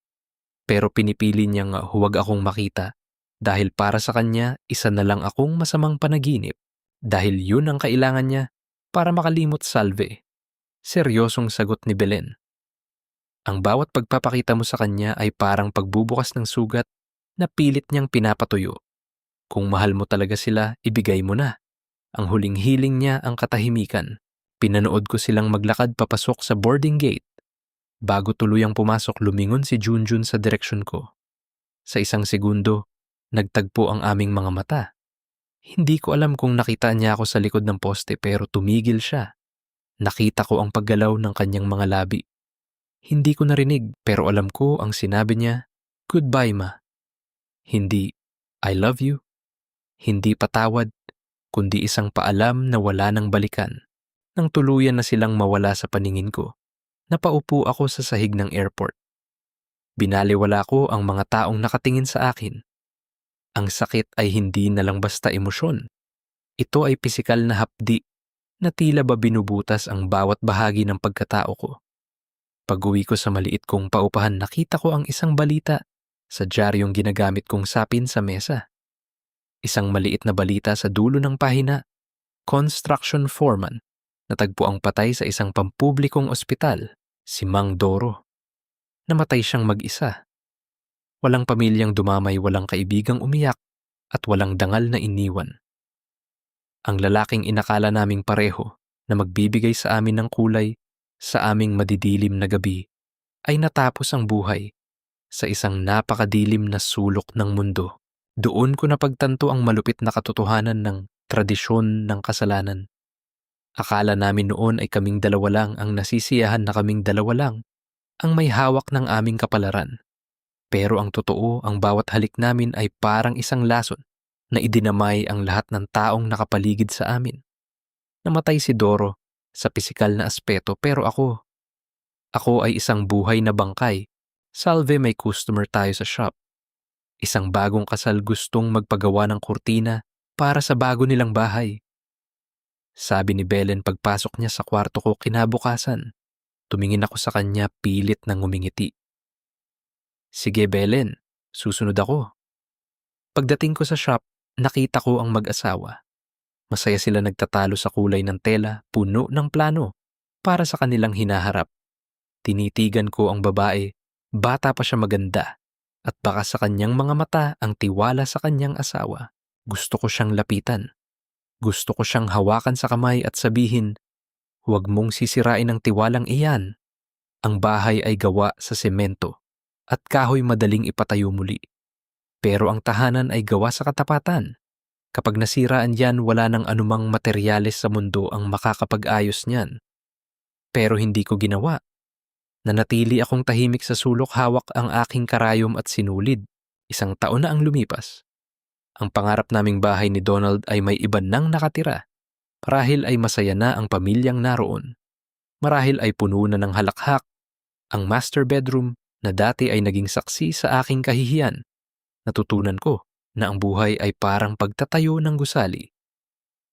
Pero pinipili niyang huwag akong makita dahil para sa kanya isa na lang akong masamang panaginip dahil yun ang kailangan niya para makalimot, Salve. Seryosong sagot ni Belen. Ang bawat pagpapakita mo sa kanya ay parang pagbubukas ng sugat na pilit niyang pinapatuyo. Kung mahal mo talaga sila, ibigay mo na. Ang huling hiling niya ang katahimikan. Pinanood ko silang maglakad papasok sa boarding gate. Bago tuluyang pumasok, lumingon si Junjun sa direksyon ko. Sa isang segundo, nagtagpo ang aming mga mata. Hindi ko alam kung nakita niya ako sa likod ng poste pero tumigil siya. Nakita ko ang paggalaw ng kanyang mga labi. Hindi ko narinig pero alam ko ang sinabi niya, "Goodbye, ma." Hindi, "I love you." Hindi patawad, kundi isang paalam na wala nang balikan. Nang tuluyan na silang mawala sa paningin ko, napaupo ako sa sahig ng airport. Binaliwala ko ang mga taong nakatingin sa akin. Ang sakit ay hindi na lang basta emosyon. Ito ay pisikal na hapdi na tila ba binubutas ang bawat bahagi ng pagkatao ko. Pag-uwi ko sa maliit kong paupahan, nakita ko ang isang balita sa diaryong ginagamit kong sapin sa mesa. Isang maliit na balita sa dulo ng pahina, construction foreman, natagpo ang patay sa isang pampublikong ospital, si Mang Doro. Namatay siyang mag-isa. Walang pamilyang dumamay, walang kaibigang umiyak, at walang dangal na iniwan. Ang lalaking inakala naming pareho na magbibigay sa amin ng kulay sa aming madidilim na gabi ay natapos ang buhay sa isang napakadilim na sulok ng mundo. Doon ko napagtanto ang malupit na katotohanan ng tradisyon ng kasalanan. Akala namin noon ay kaming dalawa lang, ang nasisiyahan na kaming dalawa lang ang may hawak ng aming kapalaran. Pero ang totoo, ang bawat halik namin ay parang isang lason na idinamay ang lahat ng taong nakapaligid sa amin. Namatay si Doro sa pisikal na aspeto pero ako ay isang buhay na bangkay. Salve, may customer tayo sa shop. Isang bagong kasal gustong magpagawa ng kurtina para sa bago nilang bahay. Sabi ni Belen pagpasok niya sa kwarto ko kinabukasan. Tumingin ako sa kanya, pilit na ngumingiti. "Sige Belen, susunod ako." Pagdating ko sa shop, nakita ko ang mag-asawa. Masaya sila nagtatalo sa kulay ng tela, puno ng plano para sa kanilang hinaharap. Tinitigan ko ang babae, bata pa siya, maganda, at baka sa kanyang mga mata ang tiwala sa kanyang asawa. Gusto ko siyang lapitan. Gusto ko siyang hawakan sa kamay at sabihin, "Huwag mong sisirain ang tiwalang iyan. Ang bahay ay gawa sa semento at kahoy, madaling ipatayo muli. Pero ang tahanan ay gawa sa katapatan. Kapag nasiraan yan, wala nang anumang materyales sa mundo ang makakapag-ayos niyan." Pero hindi ko ginawa. Nanatili akong tahimik sa sulok, hawak ang aking karayom at sinulid. 1 taon na ang lumipas. Ang pangarap naming bahay ni Donald ay may iba nang nakatira. Marahil ay masaya na ang pamilyang naroon. Marahil ay puno na ng halakhak. Ang master bedroom na dati ay naging saksi sa aking kahihiyan. Natutunan ko na ang buhay ay parang pagtatayo ng gusali.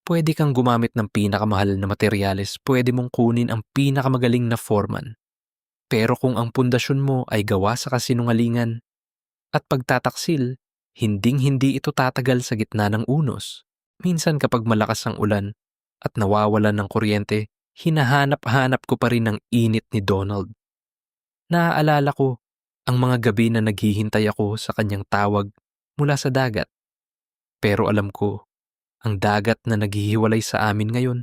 Pwede kang gumamit ng pinakamahal na materyales, pwede mong kunin ang pinakamagaling na foreman. Pero kung ang pundasyon mo ay gawa sa kasinungalingan at pagtataksil, hinding-hindi ito tatagal sa gitna ng unos. Minsan kapag malakas ang ulan at nawawalan ng kuryente, hinahanap-hanap ko pa rin ang init ni Donald. Naaalala ko ang mga gabi na naghihintay ako sa kanyang tawag mula sa dagat. Pero alam ko, ang dagat na naghihiwalay sa amin ngayon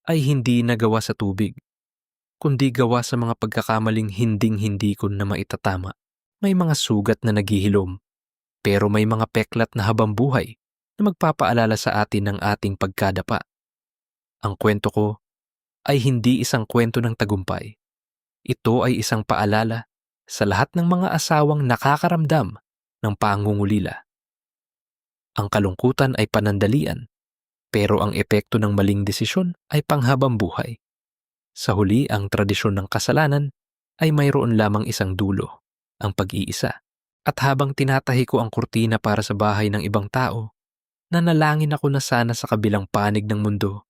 ay hindi nagawa sa tubig, kundi gawa sa mga pagkakamaling hinding-hindi ko na maitatama. May mga sugat na naghihilom, pero may mga peklat na habambuhay na magpapaalala sa atin ng ating pagkadapa. Ang kwento ko ay hindi isang kwento ng tagumpay. Ito ay isang paalala sa lahat ng mga asawang nakakaramdam ng pangungulila. Ang kalungkutan ay panandalian, pero ang epekto ng maling desisyon ay panghabang buhay. Sa huli, ang tradisyon ng kasalanan ay mayroon lamang isang dulo, ang pag-iisa. At habang tinatahi ko ang kurtina para sa bahay ng ibang tao, nanalangin ako na sana sa kabilang panig ng mundo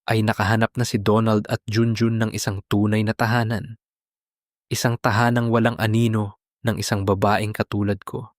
ay nakahanap na si Donald at Junjun ng isang tunay na tahanan. Isang tahanang walang anino ng isang babaeng katulad ko.